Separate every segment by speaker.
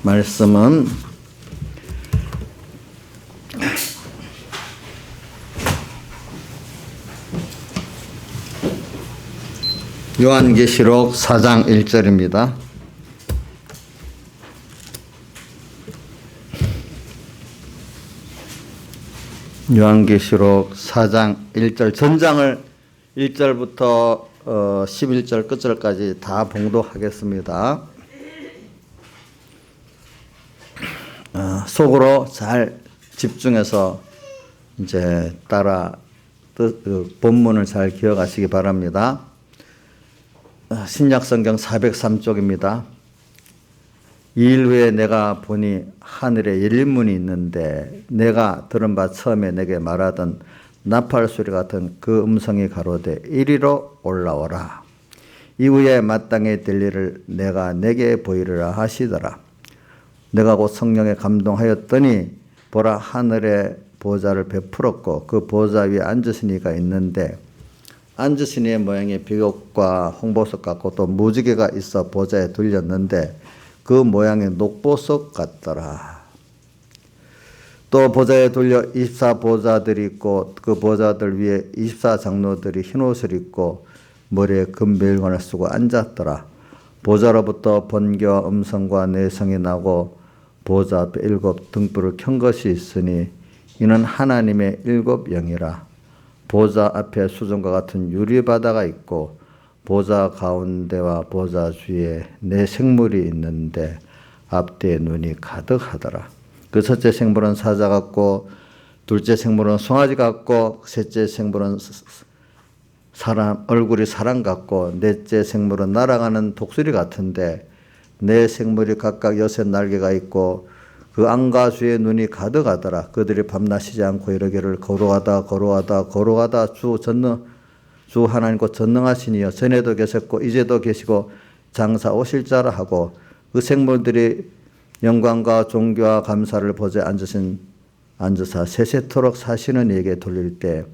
Speaker 1: 말씀은 요한계시록 4장 1절입니다. 요한계시록 4장 1절 전장을 1절부터 11절 끝절까지 다 봉독하겠습니다. 속으로 잘 집중해서 이제 따라 본문을 잘 기억하시기 바랍니다. 신약성경 403쪽입니다. 2일 후에 내가 보니 하늘에 열린 문이 있는데 내가 들은 바 처음에 내게 말하던 나팔 소리 같은 그 음성이 가로되 이리로 올라오라. 이후에 마땅히 될 일을 내가 내게 보이리라 하시더라. 내가 곧 성령에 감동하였더니 보라 하늘에 보좌를 베풀었고 그 보좌 위에 앉으신 이가 있는데 앉으신 이의 모양이 비옷과 홍보석 같고 또 무지개가 있어 보좌에 둘렸는데 그 모양이 녹보석 같더라. 또 보좌에 둘려 24보좌들이 있고 그 보좌들 위에 24장로들이 흰옷을 입고 머리에 금메일관을 쓰고 앉았더라. 보좌로부터 번개와 음성과 내성이 나고 보좌 앞에 7 등불을 켠 것이 있으니 이는 하나님의 7 영이라. 보좌 앞에 수정과 같은 유리바다가 있고 보좌 가운데와 보좌 주위에 4 생물이 있는데 앞뒤에 눈이 가득하더라. 그 첫째 생물은 사자 같고 둘째 생물은 송아지 같고 셋째 생물은 사람 얼굴이 사람 같고 넷째 생물은 날아가는 독수리 같은데 4 생물이 각각 6 날개가 있고 그 안과 주에 눈이 가득하더라. 그들이 밤낮 쉬지 않고 이르기를 거룩하다 주 하나님 곧 전능하신 이여 전에도 계셨고 이제도 계시고 장사 오실 자라 하고 그 생물들이 영광과 존귀와 감사를 보좌에 앉으사 세세토록 사시는 이에게 돌릴 때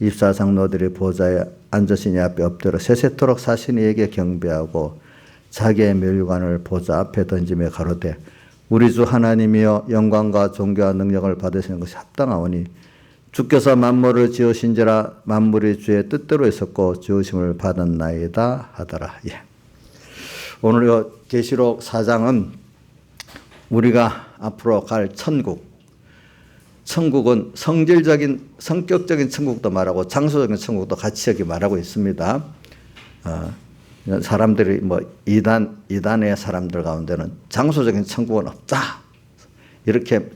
Speaker 1: 24장로들이 보좌에 앉으신 이 앞에 엎드려 세세토록 사신 이에게 경배하고 자기의 멸관을 보좌 앞에 던지며 가로되 우리 주 하나님이여 영광과 존귀와 능력을 받으시는 것이 합당하오니 주께서 만물을 지으신지라 만물이 주의 뜻대로 있었고 지으심을 받았나이다 하더라. 예. 오늘 계시록 4장은 우리가 앞으로 갈 천국은 성격적인 천국도 말하고 장소적인 천국도 같이 여기 말하고 있습니다. 사람들이 이단의 사람들 가운데는 장소적인 천국은 없다 이렇게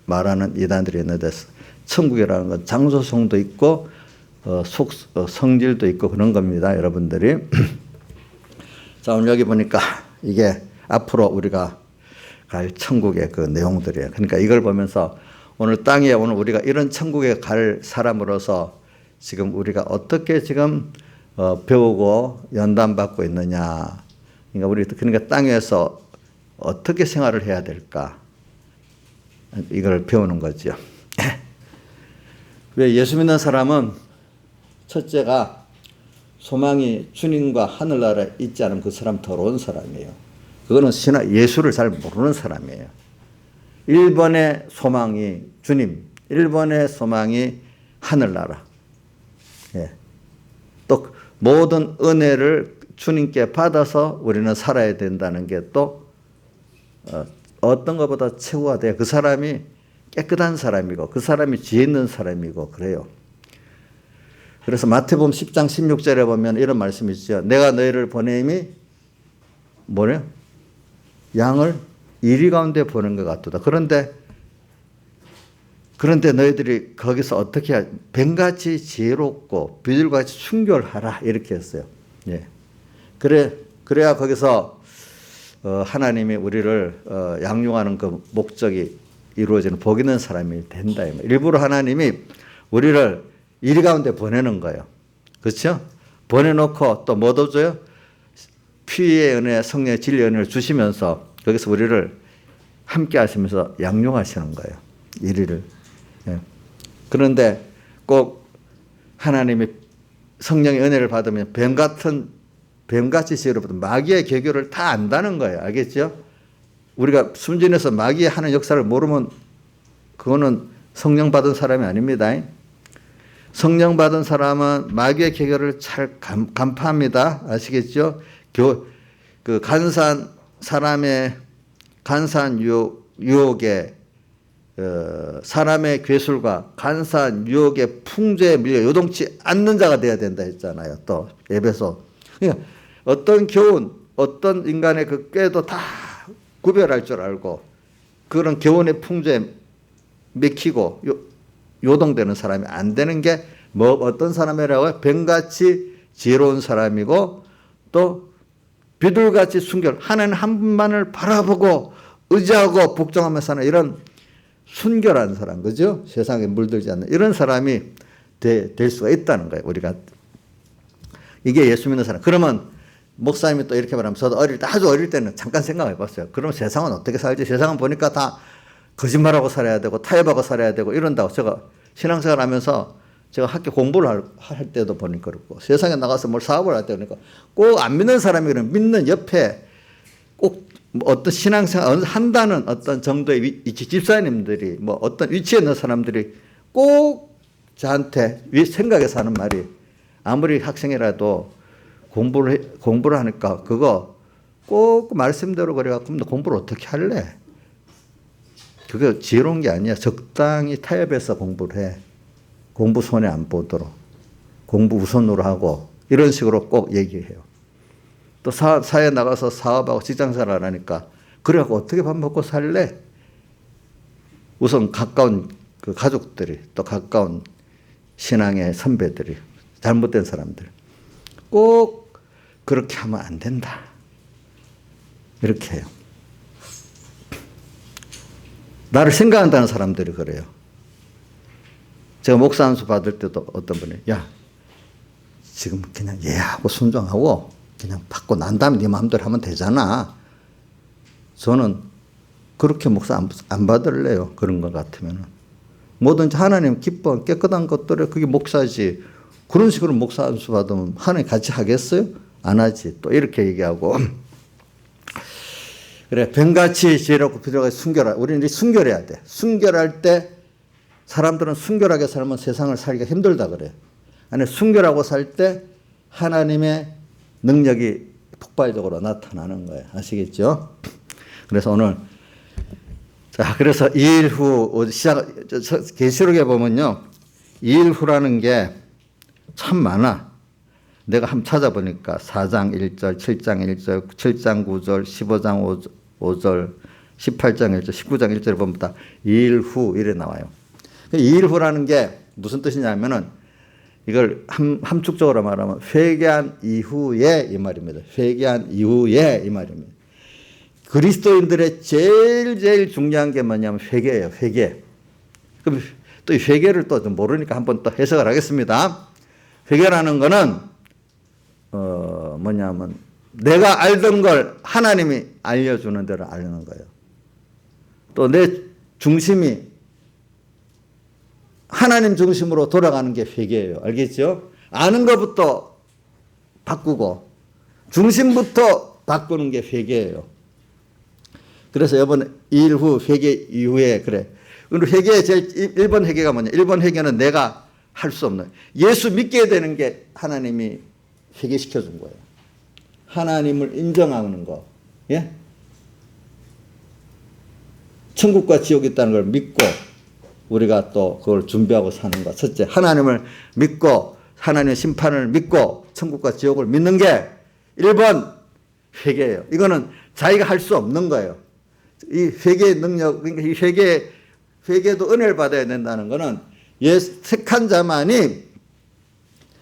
Speaker 1: 말하는 이단들이 있는데 천국이라는 건 장소성도 있고 성질도 있고 그런 겁니다, 여러분들이. 자, 오늘 여기 보니까 이게 앞으로 우리가 갈 천국의 그 내용들이에요. 그러니까 이걸 보면서 오늘 땅에 오늘 우리가 이런 천국에 갈 사람으로서 지금 우리가 어떻게 지금 배우고 연단받고 있느냐. 그러니까 땅에서 어떻게 생활을 해야 될까. 이걸 배우는 거죠. 왜 예수 믿는 사람은 첫째가 소망이 주님과 하늘나라에 있지 않으면 그 사람 더러운 사람이에요. 그거는 예수를 잘 모르는 사람이에요. 1번의 소망이 주님, 1번의 소망이 하늘나라. 예. 또 모든 은혜를 주님께 받아서 우리는 살아야 된다는 게 또 어떤 것보다 최고가 돼요. 그 사람이 깨끗한 사람이고 그 사람이 지혜 있는 사람이고 그래요. 그래서 마태복음 10장 16절에 보면 이런 말씀이 있죠. 내가 너희를 보냄이 뭐래요? 양을 이리 가운데 보는 것 같도다. 그런데 너희들이 거기서 어떻게 해야 뱀같이 지혜롭고 비둘같이 순결하라 이렇게 했어요. 예. 그래야 거기서 하나님이 우리를 양육하는 그 목적이 이루어지는 복 있는 사람이 된다. 일부러 하나님이 우리를 이리 가운데 보내는 거예요. 그렇죠? 보내놓고 또 뭐 더 줘요? 피의 은혜, 성령의 진리의 은혜를 주시면서 거기서 우리를 함께 하시면서 양육하시는 거예요. 이리를. 예. 그런데 꼭 하나님이 성령의 은혜를 받으면 뱀같이 지혜로부터 마귀의 계교를 다 안다는 거예요. 알겠죠? 우리가 순진해서 마귀의 하는 역사를 모르면 그거는 성령 받은 사람이 아닙니다. 성령 받은 사람은 마귀의 계결을 잘 간파합니다. 아시겠죠? 그 간사한 사람의 간사한 유혹에 사람의 괴술과 간사한 유혹의 풍조에 밀려 요동치 않는 자가 되어야 된다 했잖아요. 또 에베소. 그러니까 어떤 교훈, 어떤 인간의 그 꾀도 다 구별할 줄 알고 그런 교훈의 풍조에 맥히고 요동되는 사람이 안 되는 게 뭐 어떤 사람이라고요? 뱀같이 지혜로운 사람이고 또 비둘같이 순결, 하나님 한 분만을 바라보고 의지하고 복종하며 사는 이런 순결한 사람, 그죠? 세상에 물들지 않는 이런 사람이 될 수가 있다는 거예요. 우리가 이게 예수 믿는 사람. 그러면 목사님이 또 이렇게 말하면 저도 아주 어릴 때는 잠깐 생각해 봤어요. 그럼 세상은 어떻게 살지? 세상은 보니까 다 거짓말하고 살아야 되고 타협하고 살아야 되고 이런다고. 제가 신앙생활 하면서 제가 학교 공부를 할 때도 보니까 그렇고 세상에 나가서 뭘 사업을 할 때 그러니까 꼭 안 믿는 사람이 그러면 믿는 옆에 꼭 어떤 신앙생활 한다는 어떤 정도의 집사님들이 뭐 어떤 위치에 있는 사람들이 꼭 저한테 생각해서 하는 말이 아무리 학생이라도 공부를 하니까 그거 꼭 말씀대로 그래갖고 너 공부를 어떻게 할래? 그게 지혜로운 게 아니야. 적당히 타협해서 공부를 해. 공부 손해 안 보도록. 공부 우선으로 하고 이런 식으로 꼭 얘기해요. 또 사회에 나가서 사업하고 직장생활 하니까 그래갖고 어떻게 밥 먹고 살래? 우선 가까운 그 가족들이 또 가까운 신앙의 선배들이 잘못된 사람들 꼭 그렇게 하면 안 된다. 이렇게 해요. 나를 생각한다는 사람들이 그래요. 제가 목사 안수 받을 때도 어떤 분이 야 지금 그냥 예하고 순종하고 그냥 받고 난 다음에 네 마음대로 하면 되잖아. 저는 그렇게 목사 안 받을래요. 그런 것 같으면. 뭐든지 하나님 기뻐 깨끗한 것들에 그게 목사지. 그런 식으로 목사 안수 받으면 하나님 같이 하겠어요? 안 하지. 또 이렇게 얘기하고. 그래 뱀같이 지혜롭고 비둘기같이 순결하. 우리는 이제 순결해야 돼. 순결할 때 사람들은 순결하게 살면 세상을 살기가 힘들다 그래요. 아니 순결하고 살 때 하나님의 능력이 폭발적으로 나타나는 거예요. 아시겠죠? 그래서 오늘 자 그래서 2일 후 계시록에 보면요 2일 후라는 게 참 많아. 내가 한번 찾아보니까 4장 1절, 7장 1절, 7장 9절, 15장 5절, 18장 1절, 19장 1절에 보면 다 2일 후 이래 나와요. 2일 후라는 게 무슨 뜻이냐면은 이걸 함축적으로 말하면 회개한 이후에 이 말입니다. 회개한 이후에 이 말입니다. 그리스도인들의 제일 중요한 게 뭐냐면 회개예요. 회개. 그럼 또 이 회개를 또 모르니까 한번 또 해석을 하겠습니다. 회개라는 거는 뭐냐면 내가 알던 걸 하나님이 알려주는 대로 알는 거예요. 또 내 중심이 하나님 중심으로 돌아가는 게 회개예요. 알겠죠? 아는 것부터 바꾸고 중심부터 바꾸는 게 회개예요. 그래서 이번에 2일 후 회개 이후에 그래. 회개의 제일 1번 회개가 뭐냐? 1번 회개는 내가 할 수 없는 예수 믿게 되는 게 하나님이 회개시켜 준 거예요. 하나님을 인정하는 거. 예? 천국과 지옥이 있다는 걸 믿고 우리가 또 그걸 준비하고 사는 것. 첫째, 하나님을 믿고 하나님의 심판을 믿고 천국과 지옥을 믿는 게 1번 회개예요. 이거는 자기가 할 수 없는 거예요. 이 회개의 능력, 그러니까 이 회개도 은혜를 받아야 된다는 거는 택한 자만이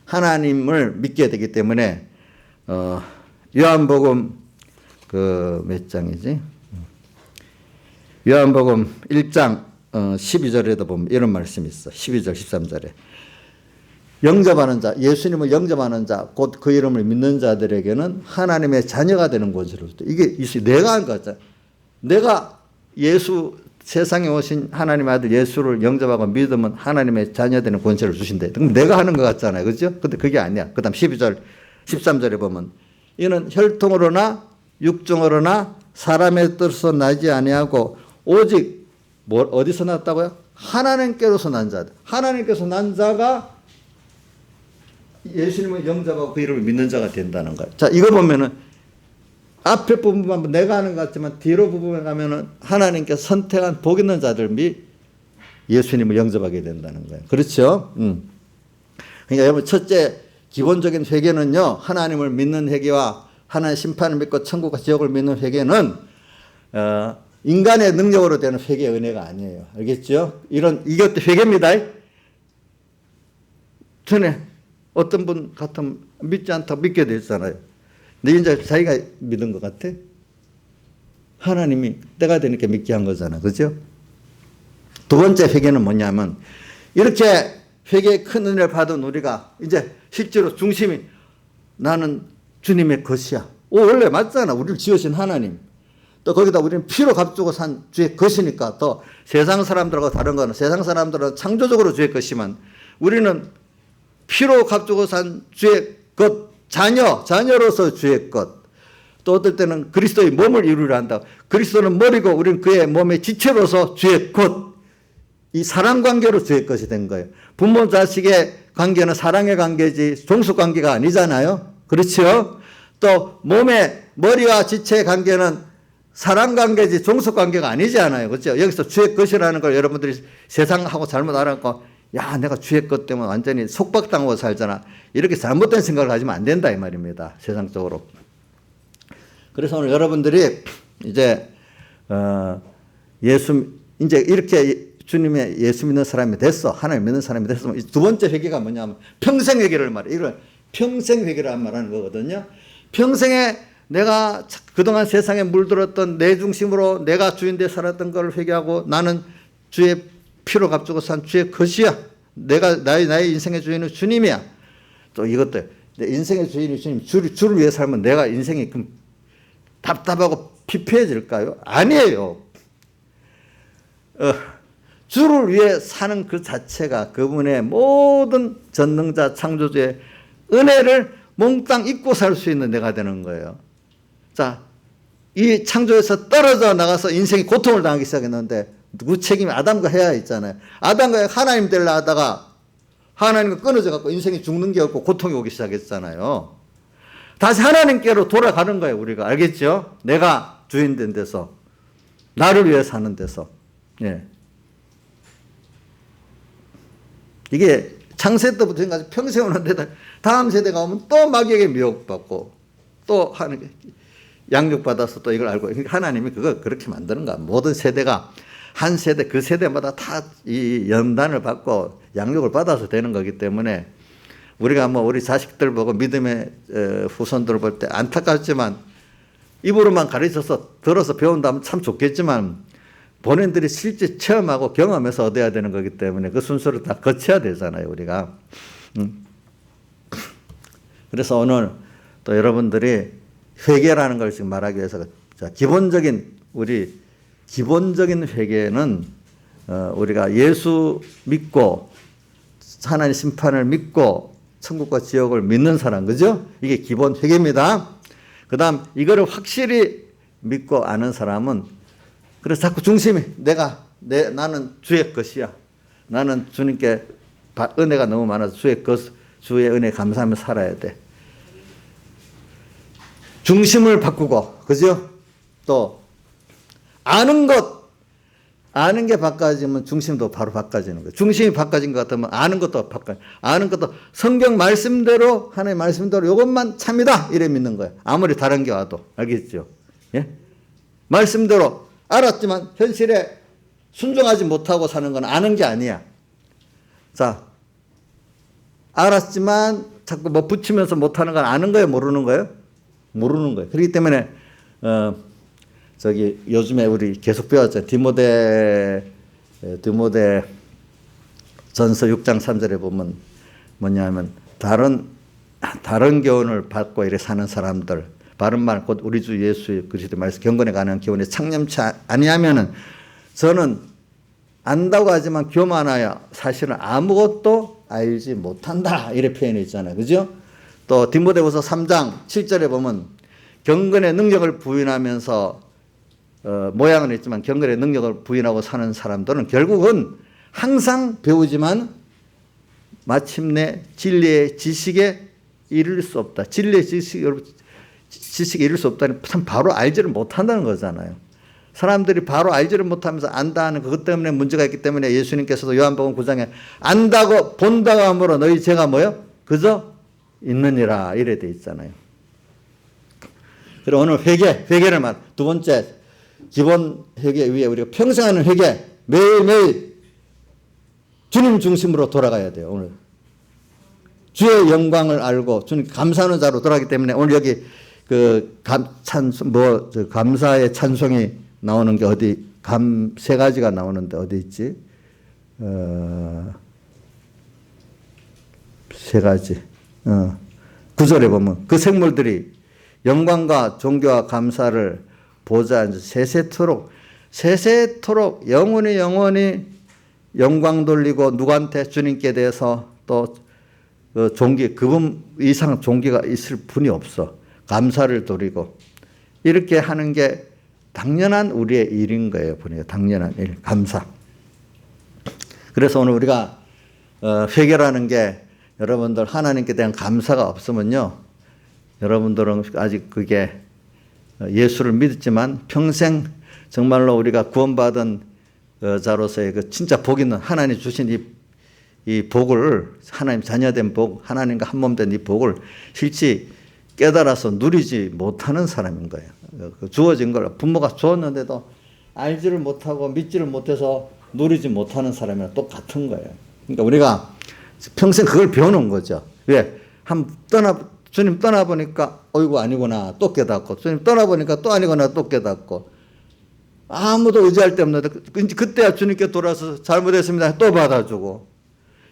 Speaker 1: 하나님을 믿게 되기 때문에 요한복음 몇 장이지? 요한복음 1장 12절에도 보면 이런 말씀이 있어. 12절 13절에 영접하는 자, 예수님을 영접하는 자, 곧 그 이름을 믿는 자들에게는 하나님의 자녀가 되는 권세를 줬다. 이게 내가 한 거잖아. 내가 세상에 오신 하나님의 아들 예수를 영접하고 믿으면 하나님의 자녀 되는 권세를 주신대. 그럼 내가 하는 것 같잖아요. 그렇죠? 근데 그게 아니야. 그 다음 12절, 13절에 보면 이는 혈통으로나 육종으로나 사람의 뜻으로 나지 아니하고 오직 어디서 났다고요? 하나님께로서 난 자들. 하나님께서 난 자가 예수님을 영접하고 그 이름을 믿는 자가 된다는 거예요. 자, 이거 보면은 앞에 부분만 내가 하는 것 같지만 뒤로 부분에 가면은 하나님께서 선택한 복 있는 자들이 예수님을 영접하게 된다는 거예요. 그렇죠? 그러니까 여러분 첫째 기본적인 회개는요. 하나님을 믿는 회개와 하나님의 심판을 믿고 천국과 지옥을 믿는 회개는 인간의 능력으로 되는 회개의 은혜가 아니에요. 알겠죠? 이것도 회개입니다. 전에 어떤 분 같으면 믿지 않다고 믿게 됐잖아요. 근데 이제 자기가 믿은 것 같아? 하나님이 때가 되니까 믿게 한 거잖아. 그죠? 두 번째 회개는 뭐냐면 이렇게 회개의 큰 은혜를 받은 우리가 이제 실제로 중심이 나는 주님의 것이야. 원래 맞잖아. 우리를 지으신 하나님. 또 거기다 우리는 피로 값주고 산 주의 것이니까 또 세상 사람들하고 다른 거는 세상 사람들은 창조적으로 주의 것이지만 우리는 피로 값주고 산 주의 것, 자녀로서 주의 것. 또 어떨 때는 그리스도의 몸을 이루려 한다. 그리스도는 머리고 우리는 그의 몸의 지체로서 주의 것. 이 사랑 관계로 주의 것이 된 거예요. 부모 자식의 관계는 사랑의 관계지 종속 관계가 아니잖아요. 그렇죠? 또 몸의 머리와 지체의 관계는 사랑 관계지 종속 관계가 아니지 않아요. 그렇죠? 여기서 주의 것이라는 걸 여러분들이 세상하고 잘못 알아갖고 야, 내가 주의 것 때문에 완전히 속박당하고 살잖아. 이렇게 잘못된 생각을 가지면 안 된다 이 말입니다. 세상적으로. 그래서 오늘 여러분들이 이제 이제 이렇게 주님의 예수 믿는 사람이 됐어. 하나님 믿는 사람이 됐어. 두 번째 회개가 뭐냐면 평생 회개를 말해. 이걸 평생 회개를 말하는 거거든요. 평생에 내가 그동안 세상에 물들었던 내 중심으로 내가 주인되어 살았던 걸 회개하고 나는 주의 피로 값주고 산 주의 것이야. 나의 인생의 주인은 주님이야. 또 이것도 내 인생의 주인이 주님. 주를 위해 살면 내가 인생이 답답하고 피폐해질까요? 아니에요. 주를 위해 사는 그 자체가 그분의 모든 전능자 창조주의 은혜를 몽땅 잊고 살 수 있는 내가 되는 거예요. 자, 이 창조에서 떨어져 나가서 인생이 고통을 당하기 시작했는데 누구 책임이 아담과 해야 있잖아요. 아담과 하나님 되려 하다가 하나님과 끊어져 갖고 인생이 죽는 게 없고 고통이 오기 시작했잖아요. 다시 하나님께로 돌아가는 거예요. 우리가 알겠죠? 내가 주인 된 데서 나를 위해 사는 데서. 예. 이게 창세 때부터 지금까지 평생 오는데 다음 세대가 오면 또 마귀에게 미혹받고 또 하는 양육받아서 또 이걸 알고 하나님이 그거 그렇게 만드는 거야. 모든 세대가 한 세대 그 세대마다 다 이 연단을 받고 양육을 받아서 되는 거기 때문에 우리가 우리 자식들 보고 믿음의 후손들을 볼 때 안타깝지만 입으로만 가르쳐서 들어서 배운다면 참 좋겠지만 본인들이 실제 체험하고 경험해서 얻어야 되는 거기 때문에 그 순서를 다 거쳐야 되잖아요, 우리가. 그래서 오늘 또 여러분들이 회개라는 걸 지금 말하기 위해서 기본적인 회개는 우리가 예수 믿고 하나님 심판을 믿고 천국과 지옥을 믿는 사람, 그죠? 이게 기본 회개입니다. 그 다음 이거를 확실히 믿고 아는 사람은 그래서 자꾸 중심이 나는 주의 것이야. 나는 주님께 은혜가 너무 많아서 주의 은혜 감사하며 살아야 돼. 중심을 바꾸고, 그죠? 또 아는 게 바꿔지면 중심도 바로 바꿔지는 거예요. 중심이 바꿔진 것 같으면 아는 것도 아는 것도 성경 말씀대로 하나님 말씀대로 이것만 참이다 이래 믿는 거예요. 아무리 다른 게 와도. 알겠죠? 예? 말씀대로 알았지만 현실에 순종하지 못하고 사는 건 아는 게 아니야. 자, 알았지만 자꾸 붙이면서 못하는 건 아는 거예요, 모르는 거예요? 모르는 거예요. 그렇기 때문에 요즘에 우리 계속 배웠죠. 디모데 전서 6장 3절에 보면 뭐냐면 다른 교훈을 받고 이렇게 사는 사람들, 바른 말 곧 우리 주 예수 그리스도 말씀 경건에 관한 교훈에 창념치 아니하면은 저는 안다고 하지만 교만하여 사실은 아무것도 알지 못한다 이렇게 표현이 있잖아요. 그죠? 또 디모데후서 3장 7절에 보면 경건의 능력을 부인하면서 모양은 있지만 경건의 능력을 부인하고 사는 사람들은 결국은 항상 배우지만 마침내 진리의 지식에 이를 수 없다. 진리의 지식에 이를 수 없다니 참 바로 알지를 못한다는 거잖아요. 사람들이 바로 알지를 못하면서 안다 하는 그것 때문에 문제가 있기 때문에 예수님께서도 요한복음 9장에 안다고 본다고 함으로 너희 죄가 뭐요? 그저 있느니라 이래 돼 있잖아요. 그리고 오늘 회개를 두 번째 기본 회개 위에 우리가 평생 하는 회개, 매일매일 주님 중심으로 돌아가야 돼요. 오늘 주의 영광을 알고 주님 감사하는 자로 돌아가기 때문에 오늘 여기 감사의 찬송이 나오는 게 어디 세 가지가 나오는데 어디 있지? 세 가지. 9절에 보면 그 생물들이 영광과 존귀와 감사를 보좌 앉아 세세토록 영원히 영광 돌리고 누구한테? 주님께 대해서 또 존귀, 그분 이상 존귀가 있을 분이 없어. 감사를 돌리고 이렇게 하는 게 당연한 우리의 일인 거예요. 보니까 당연한 일, 감사. 그래서 오늘 우리가 회개라는 게 여러분들 하나님께 대한 감사가 없으면요, 여러분들은 아직 그게 예수를 믿었지만 평생 정말로 우리가 구원받은 자로서의 그 진짜 복 있는 하나님 주신 이 복을, 하나님 자녀된 복, 하나님과 한 몸 된 이 복을 실제 깨달아서 누리지 못하는 사람인 거예요. 주어진 걸 부모가 주었는데도 알지를 못하고 믿지를 못해서 누리지 못하는 사람이랑 똑같은 거예요. 그러니까 우리가 평생 그걸 배우는 거죠. 왜? 주님 떠나보니까 어이구 아니구나 또 깨닫고, 주님 떠나보니까 또 아니구나 또 깨닫고, 아무도 의지할 데 없는데 그때야 주님께 돌아서 잘못했습니다 또 받아주고,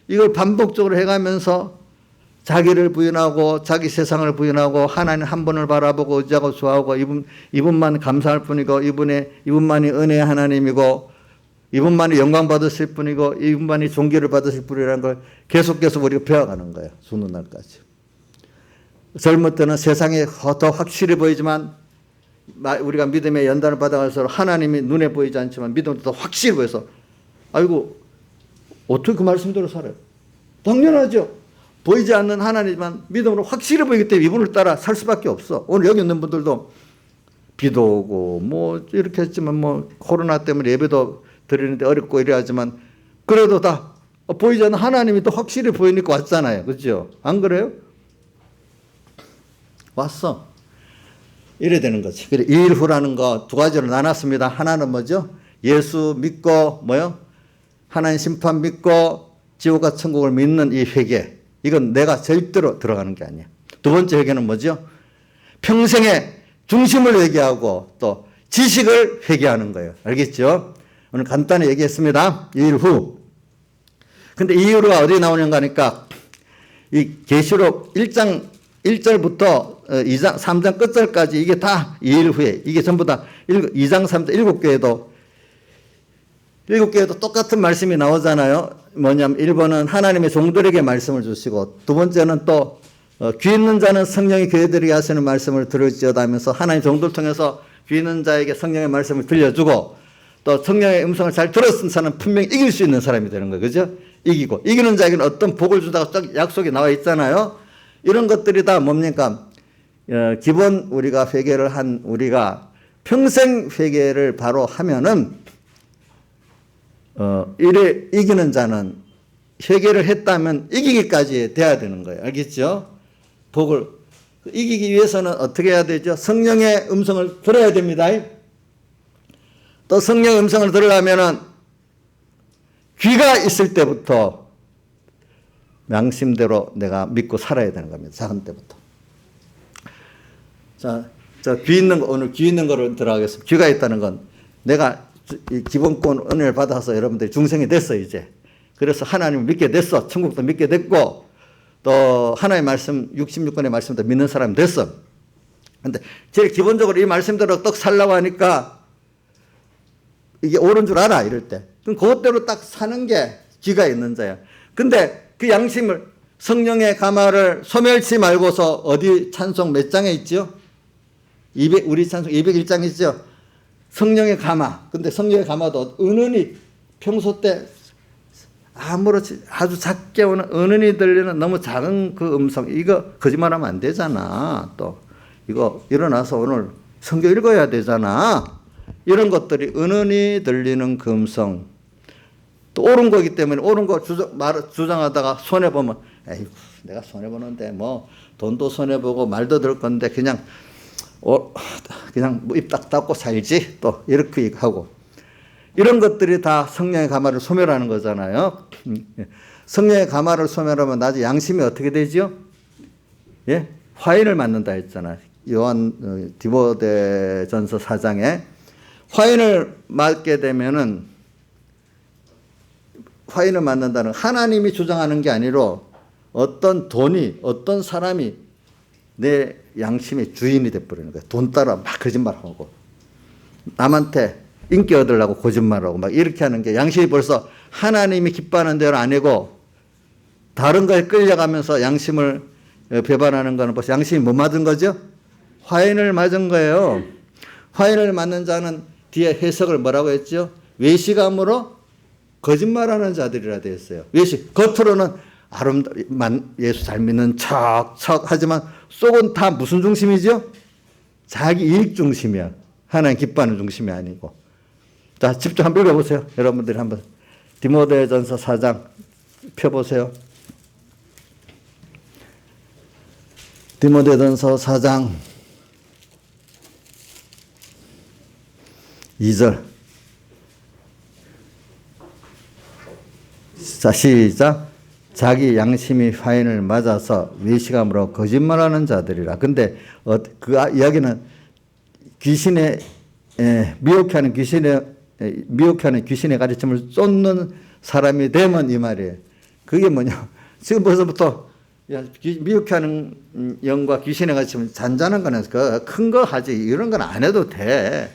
Speaker 1: 이걸 반복적으로 해가면서 자기를 부인하고 자기 세상을 부인하고 하나님 한 분을 바라보고 의지하고 좋아하고 이분만 감사할 뿐이고 이분만이 은혜의 하나님이고 이분만이 영광 받으실 분이고 이분만이 존귀를 받으실 분이라는 걸 계속해서 우리가 배워가는 거예요. 죽는 날까지. 젊을 때는 세상이 더 확실히 보이지만 우리가 믿음의 연단을 받아갈수록 하나님이 눈에 보이지 않지만 믿음으로 더 확실히 보여서 아이고 어떻게 그 말씀대로 살아요? 당연하죠. 보이지 않는 하나님이지만 믿음으로 확실히 보이기 때문에 이분을 따라 살 수밖에 없어. 오늘 여기 있는 분들도 비도 오고 뭐 이렇게 했지만 뭐 코로나 때문에 예배도 드리는데 어렵고 이래 하지만 그래도 다 보이지 않는 하나님이 또 확실히 보이니까 왔잖아요. 그렇죠? 안 그래요? 왔어. 이래 되는 거지. 그래 이 일 후라는 거 두 가지로 나눴습니다. 하나는 뭐죠? 예수 믿고 뭐요? 하나님 심판 믿고 지옥과 천국을 믿는 이 회개. 이건 내가 절대로 들어가는 게 아니야. 두 번째 회개는 뭐죠? 평생의 중심을 회개하고 또 지식을 회개하는 거예요. 알겠죠? 오늘 간단히 얘기했습니다. 이 일 후. 근데 이 이유가 어디 나오는가 하니까 이 계시록 1장 1절부터 2장 3장 끝절까지 이게 다 이 일 후에 이게 전부 다 2장 3장 7개에도 똑같은 말씀이 나오잖아요. 뭐냐면 1번은 하나님의 종들에게 말씀을 주시고 두 번째는 또 귀 있는 자는 성령이 그들에게 하시는 말씀을 들을지어다 하면서 하나님 종들 통해서 귀 있는 자에게 성령의 말씀을 들려주고 또 성령의 음성을 잘 들었은 사람은 분명히 이길 수 있는 사람이 되는 거예요. 그죠? 이기는 자에게는 어떤 복을 준다고 딱 약속이 나와 있잖아요. 이런 것들이 다 뭡니까? 기본 우리가 회개를 한 우리가 평생 회개를 바로 하면은 이래 이기는 자는 회개를 했다면 이기기까지 돼야 되는 거예요. 알겠죠? 복을 이기기 위해서는 어떻게 해야 되죠? 성령의 음성을 들어야 됩니다. 또 성령의 음성을 들으려면은 귀가 있을 때부터 양심대로 내가 믿고 살아야 되는 겁니다. 작은 때부터. 자, 귀 있는 거, 오늘 귀 있는 거를 들어가겠습니다. 귀가 있다는 건 내가 이 기본권 은혜를 받아서 여러분들이 중생이 됐어, 이제. 그래서 하나님을 믿게 됐어. 천국도 믿게 됐고, 또 하나님의 말씀, 66권의 말씀도 믿는 사람이 됐어. 근데 제일 기본적으로 이 말씀대로 떡 살라고 하니까 이게 옳은 줄 알아, 이럴 때. 그럼 그것대로 딱 사는 게 귀가 있는 자야. 근데 그 양심을 성령의 가마를 소멸치 말고서 어디 찬송 몇 장에 있죠? 우리 찬송 201장 있죠? 성령의 감화. 근데 성령의 감화도 은은히 평소 때 아무렇지 아주 작게 오는 은은히 들리는 너무 작은 그 음성, 이거 거짓말하면 안 되잖아. 또 이거 일어나서 오늘 성경 읽어야 되잖아. 이런 것들이 은은히 들리는 그 음성. 또 옳은 거기 때문에 옳은 거 주장하다가 손해보면 에이 내가 손해보는데 뭐 돈도 손해보고 말도 들을 건데 그냥 뭐 입 딱 닫고 살지, 또 이렇게 하고, 이런 것들이 다 성령의 감화를 소멸하는 거잖아요. 성령의 감화를 소멸하면 나중에 양심이 어떻게 되죠? 예? 화인을 맞는다 했잖아. 요한 디모데전서 4장에 화인을 맞게 되면은, 화인을 맞는다는 하나님이 주장하는 게 아니로 어떤 돈이, 어떤 사람이 내 양심의 주인이 돼버리는 거야. 돈 따라 막 거짓말하고 남한테 인기 얻으려고 거짓말하고 막 이렇게 하는 게, 양심이 벌써 하나님이 기뻐하는 대로 아니고 다른 거에 끌려가면서 양심을 배반하는 거는 벌써 양심이 뭐 맞은 거죠? 화인을 맞은 거예요. 화인을 맞는 자는 뒤에 해석을 뭐라고 했죠? 외식함으로 거짓말하는 자들이라 되어 있어요. 외식, 겉으로는 예수 잘 믿는 척 하지만 속은 다 무슨 중심이죠? 자기 이익 중심이야. 하나님 기뻐하는 중심이 아니고. 자, 집중 한번 읽어보세요. 여러분들이 한번 디모데전서 4장 펴보세요. 디모데전서 4장 2절. 자, 시작. 자기 양심이 화인을 맞아서 외식함으로 거짓말하는 자들이라. 근데 그 이야기는 귀신의 미혹하는 귀신의 가르침을 쫓는 사람이 되면 이 말이에요. 그게 뭐냐? 지금 벌써부터 미혹하는 영과 귀신의 가르침은 잔잔한 거는 큰 거 하지, 이런 건 안 해도 돼.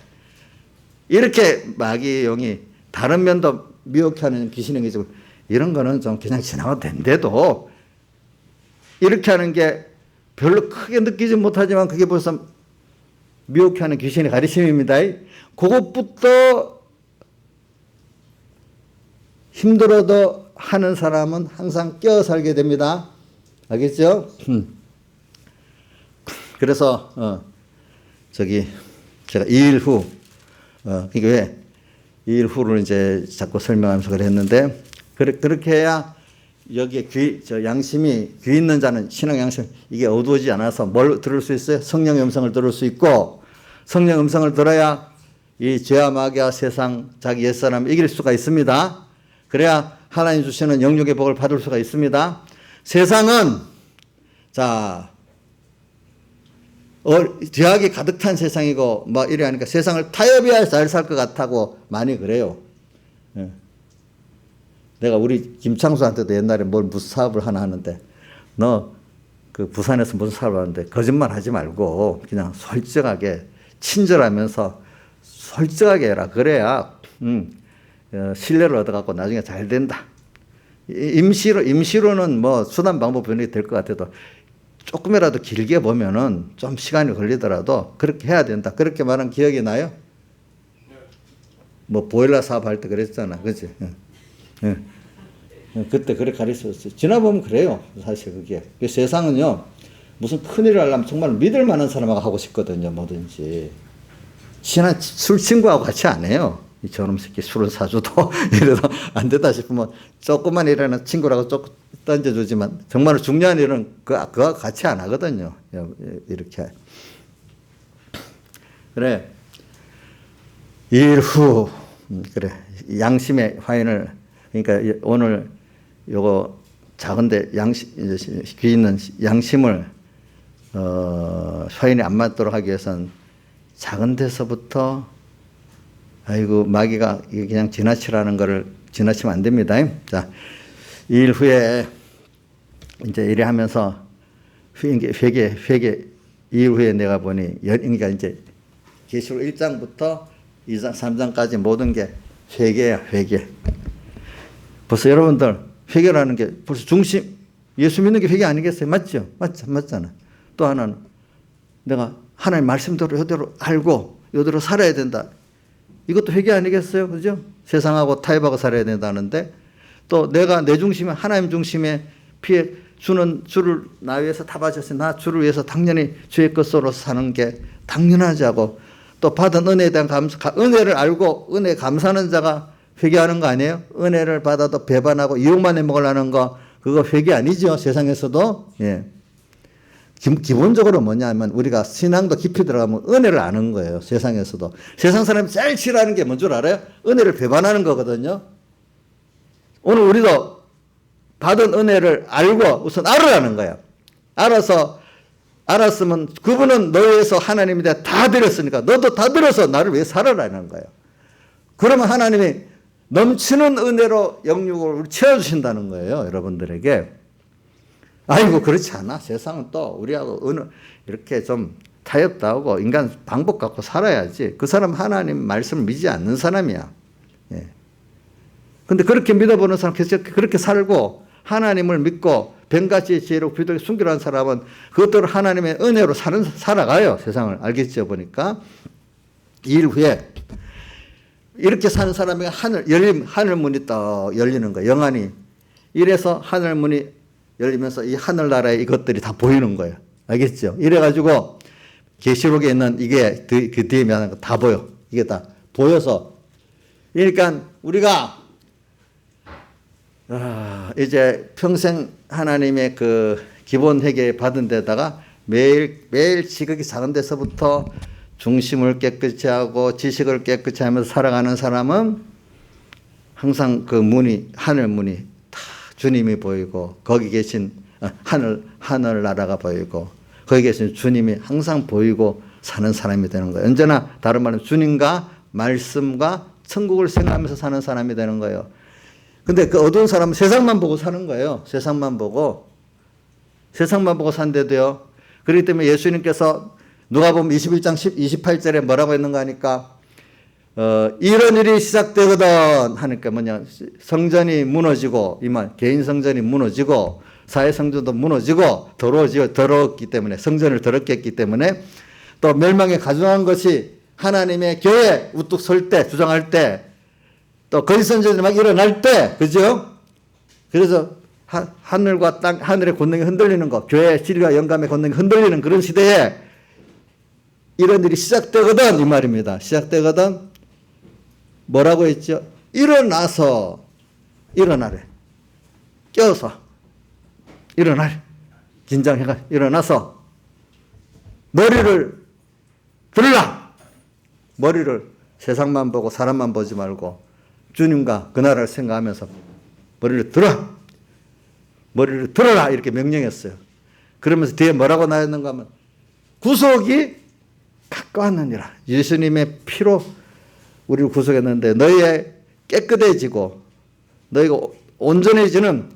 Speaker 1: 이렇게 마귀의 영이 다른 면도 미혹하는 귀신의 가르침, 이런 거는 좀 그냥 지나가도 된대도, 이렇게 하는 게 별로 크게 느끼지 못하지만 그게 벌써 미혹해 하는 귀신의 가르침입니다. 그것부터 힘들어도 하는 사람은 항상 껴 살게 됩니다. 알겠죠? 그래서 제가 2일 후, 이게 왜 2일 후를 이제 자꾸 설명하면서 그랬는데, 그렇게 해야 여기에 양심이, 귀 있는 자는 신앙 양심, 이게 어두워지지 않아서 뭘 들을 수 있어요? 성령의 음성을 들을 수 있고, 성령의 음성을 들어야 이 죄와 마귀와 세상, 자기 옛사람을 이길 수가 있습니다. 그래야 하나님 주시는 영육의 복을 받을 수가 있습니다. 세상은, 죄악이 가득 찬 세상이고, 막 이래 하니까 세상을 타협해야 잘 살 것 같다고 많이 그래요. 내가 우리 김창수한테도 옛날에 무슨 사업을 하나 하는데, 너 그 부산에서 무슨 사업을 하는데 거짓말 하지 말고 그냥 솔직하게 친절하면서 솔직하게 해라. 그래야 신뢰를 얻어갖고 나중에 잘 된다. 임시로는 뭐 수단 방법 변이 될 것 같아도 조금이라도 길게 보면은 좀 시간이 걸리더라도 그렇게 해야 된다. 그렇게 말한 기억이 나요? 뭐 보일러 사업할 때 그랬잖아. 그치? 그때 그렇게 가르쳤어요. 지나보면 그래요. 사실 그게. 세상은요, 무슨 큰일을 하려면 정말 믿을 만한 사람하고 하고 싶거든요. 뭐든지. 친한 술 친구하고 같이 안 해요. 저놈 새끼 술을 사줘도 이래서 안 된다 싶으면 조금만 일하는 친구라고 조금 던져주지만 정말 중요한 일은 그거 같이 안 하거든요. 이렇게. 그래. 일 후, 그래. 양심의 화인을, 그러니까 오늘 요거 작은데 귀 있는 양심을 화인이 안 맞도록 하기 위해서는 작은 데서부터, 아이고 마귀가 그냥 지나치라는 거를 지나치면 안 됩니다. 자, 이 일 후에 이제 이래 하면서 회개 이 후에 내가 보니, 그러니까 이제 계시록 1장부터 2장 3장까지 모든 게 회개야. 회개. 벌써 여러분들 회개라는 게 벌써 중심, 예수 믿는 게 회개 아니겠어요? 맞죠? 맞잖아. 또 하나는 내가 하나님 말씀대로 이대로 알고 이대로 살아야 된다. 이것도 회개 아니겠어요? 그죠? 세상하고 타협하고 살아야 된다는데 또 내가 내 중심에 하나님 중심에 피해 주는 주를 나 위해서 다 바쳤으니 나 주를 위해서 당연히 주의 것으로 사는 게 당연하지 하고 또 받은 은혜에 대한 은혜를 알고 은혜에 감사하는 자가 회개하는 거 아니에요? 은혜를 받아도 배반하고 이용만 해먹으려는 거 그거 회개 아니죠? 세상에서도. 예. 기본적으로 뭐냐면 우리가 신앙도 깊이 들어가면 은혜를 아는 거예요. 세상에서도. 세상 사람이 제일 싫어하는 게 뭔 줄 알아요? 은혜를 배반하는 거거든요. 오늘 우리도 받은 은혜를 알고 우선 알으라는 거예요. 알았으면 그분은 너에 의해서 하나님이 다 드렸으니까 너도 다 드려서 나를 위해 살아라는 거예요. 그러면 하나님이 넘치는 은혜로 영육을 채워주신다는 거예요. 여러분들에게. 아이고 그렇지 않아. 세상은 또 우리하고 이렇게 좀 타협도 하고 인간 방법 갖고 살아야지. 그 사람 하나님 말씀을 믿지 않는 사람이야. 예. 근데 그렇게 믿어보는 사람, 그렇게 살고 하나님을 믿고 뱀같이 지혜롭고 비둘기 순결한 사람은 그것대로 하나님의 은혜로 살아가요. 세상을. 알겠죠? 보니까. 일 후에 이렇게 사는 사람이 하늘 문이 딱 열리는 거예요. 영안이. 이래서 하늘 문이 열리면서 이 하늘나라에 이것들이 다 보이는 거예요. 알겠죠? 이래가지고 계시록에 있는 이게 그 뒤에 말하는 거 다 보여. 이게 다 보여서. 그러니까 우리가 이제 평생 하나님의 그 기본 회개 받은 데다가 매일 지극히 작은 데서부터 중심을 깨끗이 하고 지식을 깨끗이 하면서 살아가는 사람은 항상 그 문이, 하늘 문이 다 주님이 보이고 거기 계신 하늘나라가 보이고 거기 계신 주님이 항상 보이고 사는 사람이 되는 거예요. 언제나 다른 말은 주님과 말씀과 천국을 생각하면서 사는 사람이 되는 거예요. 근데 그 어두운 사람은 세상만 보고 사는 거예요. 세상만 보고 산대도요. 그렇기 때문에 예수님께서 누가복음 21장 28절에 뭐라고 했는가 하니까 이런 일이 시작되거든 하니까 뭐냐, 성전이 무너지고, 이 말 개인 성전이 무너지고 사회 성전도 무너지고 더러웠기 때문에, 성전을 더럽게 했기 때문에, 또 멸망에 가증한 것이 하나님의 교회 우뚝 설 때, 주장할 때, 또 거짓 선지자들이 막 일어날 때, 그죠? 그래서 하늘과 땅, 하늘의 권능이 흔들리는 거, 교회의 진리와 영감의 권능이 흔들리는 그런 시대에 이런 일이 시작되거든, 이 말입니다. 시작되거든. 뭐라고 했죠? 일어나서, 일어나래. 깨어서, 일어나래. 긴장해가 일어나서 머리를 들라. 머리를 세상만 보고 사람만 보지 말고 주님과 그 나라를 생각하면서 머리를 들어. 머리를 들어라. 이렇게 명령했어요. 그러면서 뒤에 뭐라고 나왔는가 하면 구속이 가까웠느니라. 예수님의 피로 우리를 구속했는데 너희의 깨끗해지고 너희가 온전해지는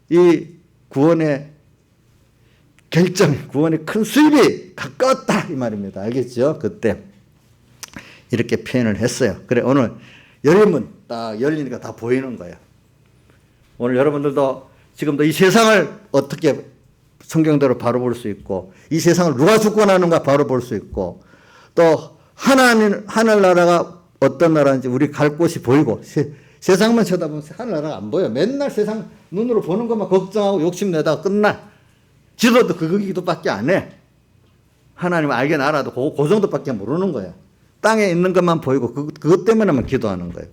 Speaker 1: 이 구원의 결정, 구원의 큰 수입이 가까웠다 이 말입니다. 알겠죠? 그때 이렇게 표현을 했어요. 그래 오늘 열리면 딱 열리니까 다 보이는 거예요. 오늘 여러분들도 지금도 이 세상을 어떻게 성경대로 바로 볼 수 있고, 이 세상을 누가 주권하는가 바로 볼 수 있고, 또 하늘나라가 어떤 나라인지 우리 갈 곳이 보이고, 세상만 쳐다보면 하늘나라가 안 보여. 맨날 세상 눈으로 보는 것만 걱정하고 욕심내다가 끝나. 지도도 그 기도밖에 안 해. 하나님 알긴 알아도 그 정도밖에 모르는 거야. 땅에 있는 것만 보이고 그것 때문에만 기도하는 거예요.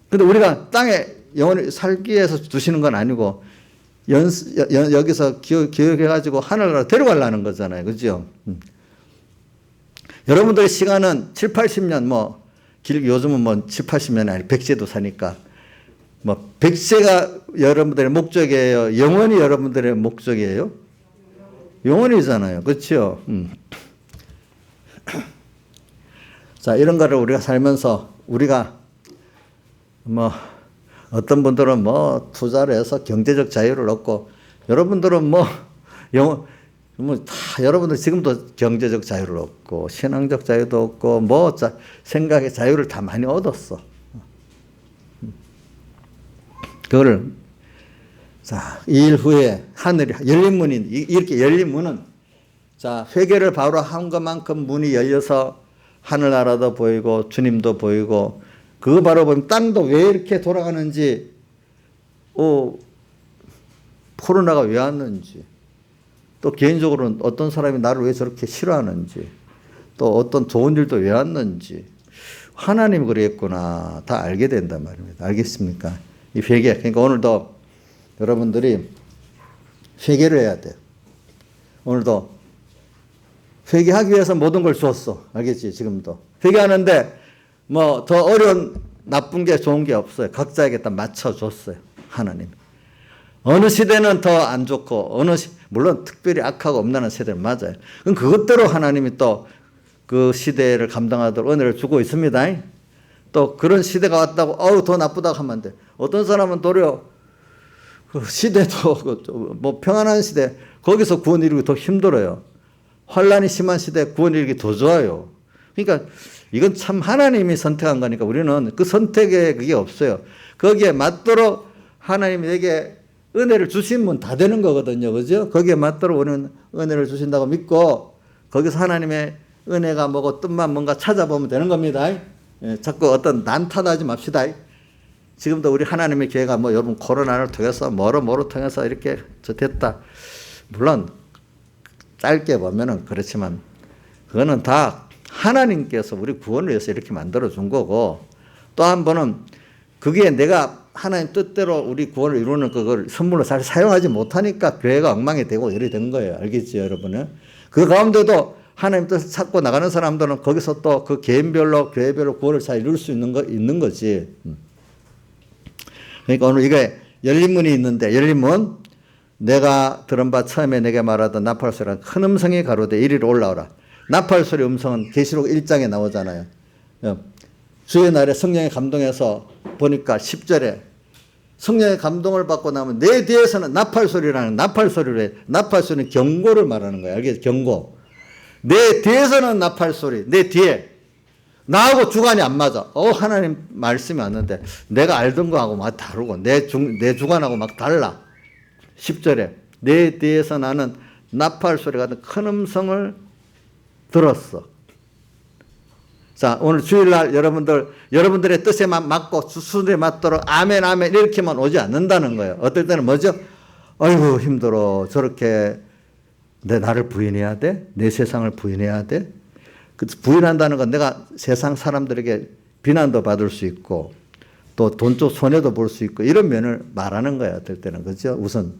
Speaker 1: 근데 우리가 땅에 영원히 살기 위해서 두시는 건 아니고 여기서 기억해가지고 하늘나라 데려가려는 거잖아요. 그죠? 여러분들의 시간은 7, 80년 요즘은 7, 80년이 아니고 100세도 사니까 100세가 여러분들의 목적이에요? 영원히 여러분들의 목적이에요? 영원이잖아요. 그렇죠? 자, 이런 거를 우리가 살면서 우리가 어떤 분들은 투자를 해서 경제적 자유를 얻고, 여러분들은 다 여러분들 지금도 경제적 자유를 얻고 신앙적 자유도 얻고 생각의 자유를 다 많이 얻었어. 그거를 자, 이 일 후에 하늘이 열린 문이 이렇게 열린 문은 자, 회개를 바로 한 것만큼 문이 열려서 하늘나라도 보이고 주님도 보이고 그거 바로 보면 땅도 왜 이렇게 돌아가는지 코로나가 왜 왔는지 또 개인적으로는 어떤 사람이 나를 왜 저렇게 싫어하는지 또 어떤 좋은 일도 왜 왔는지 하나님이 그랬구나 다 알게 된단 말입니다. 알겠습니까? 이 회개. 그러니까 오늘도 여러분들이 회개를 해야 돼요. 오늘도 회개하기 위해서 모든 걸 줬어. 알겠지? 지금도. 회개하는데 뭐 더 어려운 나쁜 게 좋은 게 없어요. 각자에게 다 맞춰줬어요. 하나님. 어느 시대는 더 안 좋고 물론 특별히 악하고 없나는 세대는 맞아요. 그럼 그것대로 하나님이 또 그 시대를 감당하도록 은혜를 주고 있습니다. 또 그런 시대가 왔다고 더 나쁘다고 하면 안 돼. 어떤 사람은 도리어 그 시대도 뭐 평안한 시대 거기서 구원 이루기 더 힘들어요. 환란이 심한 시대에 구원 이루기 더 좋아요. 그러니까 이건 참 하나님이 선택한 거니까 우리는 그 선택에 그게 없어요. 거기에 맞도록 하나님이 내게 은혜를 주시면 다 되는 거거든요. 그죠? 거기에 맞도록 우리는 은혜를 주신다고 믿고 거기서 하나님의 은혜가 뭐고 뜻만 뭔가 찾아보면 되는 겁니다. 자꾸 어떤 난타하지 맙시다. 지금도 우리 하나님의 교회가 뭐 여러분 코로나를 통해서 뭐로 통해서 이렇게 됐다. 물론 짧게 보면은 그렇지만 그거는 다 하나님께서 우리 구원을 위해서 이렇게 만들어 준 거고 또 한 번은 그게 내가 하나님 뜻대로 우리 구원을 이루는 그걸 선물로 잘 사용하지 못하니까 교회가 엉망이 되고 이래 된 거예요. 알겠죠, 여러분은? 그 가운데도 하나님 뜻을 찾고 나가는 사람들은 거기서 또 그 개인별로 교회별로 구원을 잘 이룰 수 있는 거지. 그러니까 오늘 이게 열린 문이 있는데 열린 문 내가 들은 바 처음에 내게 말하던 나팔소리란 큰 음성이 가로되 이리로 올라오라. 나팔소리 음성은 계시록 1장에 나오잖아요. 주의 날에 성령의 감동해서 보니까 10절에 성령의 감동을 받고 나면 내 뒤에서는 나팔소리라는 나팔소리를 해. 나팔소리는 경고를 말하는 거예요. 알겠죠? 경고. 내 뒤에서는 나팔소리. 내 뒤에. 나하고 주관이 안 맞아. 하나님 말씀이 왔는데 내가 알던 거하고 막 다르고 내 주관하고 막 달라. 10절에 내 뒤에서 나는 나팔소리 같은 큰 음성을 들었어. 자, 오늘 주일날 여러분들의 뜻에만 맞고 수순에 맞도록 아멘 아멘 이렇게만 오지 않는다는 거예요. 어떨 때는 뭐죠? 아이고 힘들어. 저렇게 나를 부인해야 돼? 내 세상을 부인해야 돼? 부인한다는 건 내가 세상 사람들에게 비난도 받을 수 있고 또 돈쪽 손해도 볼 수 있고 이런 면을 말하는 거예요. 어떨 때는. 그렇죠? 우선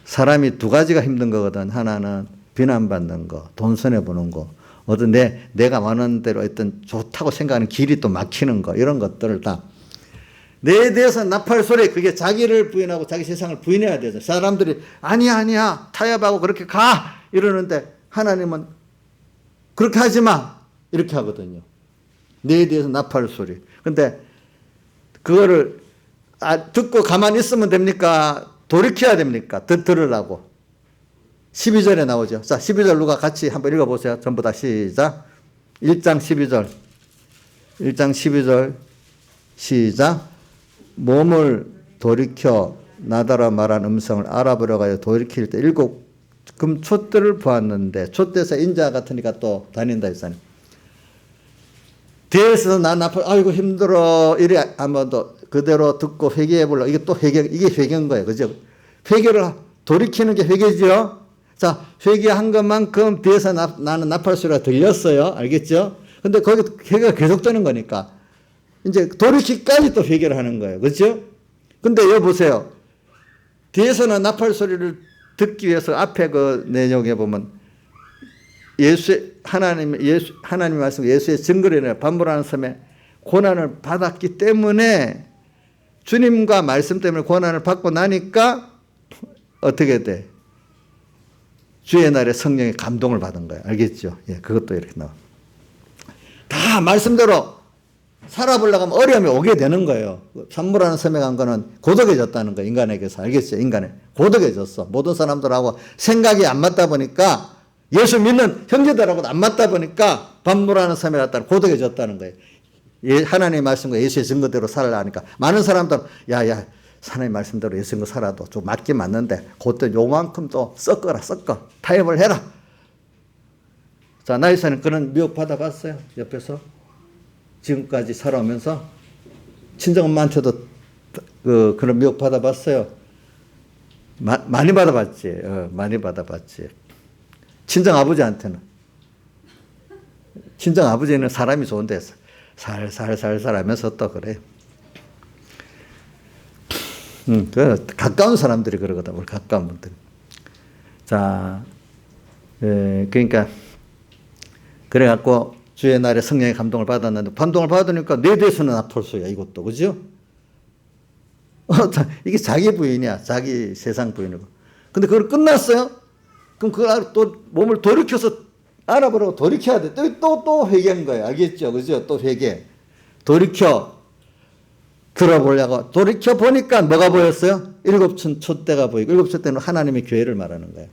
Speaker 1: 사람이 두 가지가 힘든 거거든. 하나는 비난받는 거, 돈 손해보는 거. 어떤 내가 원하는 대로 어떤 좋다고 생각하는 길이 또 막히는 거 이런 것들을 다 내에 대해서 나팔소리 그게 자기를 부인하고 자기 세상을 부인해야 되죠. 사람들이 아니야 타협하고 그렇게 가 이러는데 하나님은 그렇게 하지 마 이렇게 하거든요. 내에 대해서 나팔소리. 근데 그거를 듣고 가만히 있으면 됩니까? 돌이켜야 됩니까? 들으라고. 12절에 나오죠. 자, 12절 누가 같이 한번 읽어보세요. 전부 다 시작. 1장 12절. 1장 12절 시작. 몸을 돌이켜 나더러 말한 음성을 알아보려고 하여 돌이킬 때 7 금촛들을 보았는데 촛대에서 인자 같으니까 또 다닌다 했잖아요. 뒤에서 난 앞으로 아이고 힘들어 이래 한번 더 그대로 듣고 회개해 보려고 이게 또 이게 회개인 거예요. 그죠? 회개를 돌이키는 게 회개죠. 자, 회개한 것만큼 뒤에서 나는 나팔소리가 들렸어요. 알겠죠? 근데 거기 회개가 계속되는 거니까 이제 돌이키기까지 또 회개를 하는 거예요. 그렇죠? 근데 여기 보세요. 뒤에서는 나팔소리를 듣기 위해서 앞에 그 내용에 보면 하나님의 말씀 예수의 증거를 반복하는 섬에 고난을 받았기 때문에 주님과 말씀 때문에 고난을 받고 나니까 어떻게 돼? 주의 날에 성령의 감동을 받은 거예요. 알겠죠? 예, 그것도 이렇게 나와. 다 말씀대로 살아보려고 하면 어려움이 오게 되는 거예요. 산무라는 섬에 간 거는 고독해졌다는 거예요. 인간에게서. 알겠죠? 인간에. 고독해졌어. 모든 사람들하고 생각이 안 맞다 보니까 예수 믿는 형제들하고도 안 맞다 보니까 반무라는 섬에 갔다 고독해졌다는 거예요. 하나님의 말씀과 예수의 증거대로 살아가니까 많은 사람들은 야 하나님 말씀대로 예수 증거 살아도 좀 맞긴 맞는데 그것도 요만큼 또 섞어 타협을 해라. 자, 나이사는 그런 미혹 받아봤어요? 옆에서? 지금까지 살아오면서? 친정엄마한테도 그런 미혹 받아봤어요? 많이 받아봤지. 많이 받아봤지. 친정아버지한테는. 친정아버지는 사람이 좋은데 살살살살 하면서 또 그래. 가까운 사람들이 그러거든. 우리 가까운 분들. 자, 그러니까 그래갖고 주의 날에 성령의 감동을 받았는데 감동을 받으니까 내 대수는 아폴소야 이것도 그죠? 이게 자기 부인이야. 자기 세상 부인이고. 근데 그걸 끝났어요? 그럼 그걸 또 몸을 돌이켜서 알아보라고 돌이켜야 돼. 또 회개한 거예요. 알겠죠? 그죠? 또 회개. 돌이켜 들어보려고. 돌이켜 보니까 뭐가 보였어요? 일곱천 촛대가 보이고, 일곱천 때는 하나님의 교회를 말하는 거예요.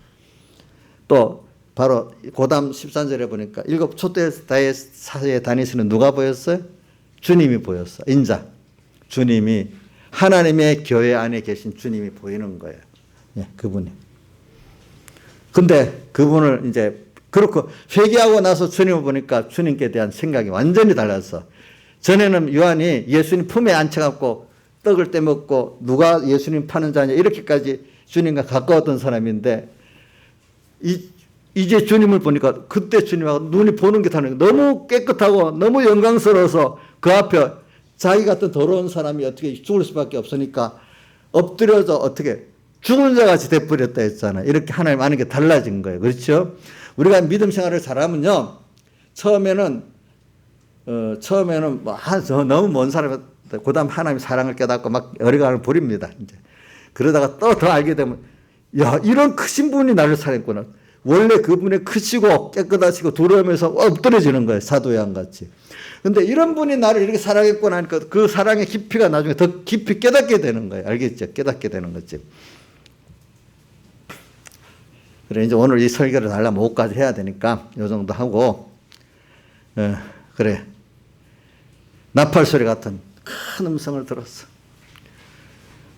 Speaker 1: 또 바로 고담 13절에 보니까 일곱 촛대 사이에 다니시는 누가 보였어요? 주님이 보였어. 인자. 주님이 하나님의 교회 안에 계신 주님이 보이는 거예요. 예, 그분이. 근데 그분을 이제 그렇고 회개하고 나서 주님을 보니까 주님께 대한 생각이 완전히 달랐어. 전에는 요한이 예수님 품에 앉혀갖고 떡을 떼먹고 누가 예수님 파는 자냐 이렇게까지 주님과 가까웠던 사람인데 이제 주님을 보니까 그때 주님하고 눈이 보는 게 다른 거예요. 너무 깨끗하고 너무 영광스러워서 그 앞에 자기 같은 더러운 사람이 어떻게 죽을 수밖에 없으니까 엎드려서 어떻게 죽은 자 같이 돼버렸다 했잖아요. 이렇게 하나님 아는 게 달라진 거예요. 그렇죠? 우리가 믿음 생활을 잘하면요. 처음에는 뭐 너무 먼 사람이 그다음 하나님 사랑을 깨닫고 막 어리광을 부립니다. 이제 그러다가 또 더 알게 되면 야 이런 크신 분이 나를 사랑했구나. 원래 그분이 크시고 깨끗하시고 두려우면서 엎드려지는 거예요. 사도양 같이. 근데 이런 분이 나를 이렇게 사랑했구나 하니까 그 사랑의 깊이가 나중에 더 깊이 깨닫게 되는 거예요. 알겠죠? 깨닫게 되는 거지. 그래, 이제 오늘 이 설교를 하려면 5까지 해야 되니까 요 정도 하고, 그래. 나팔 소리 같은 큰 음성을 들었어.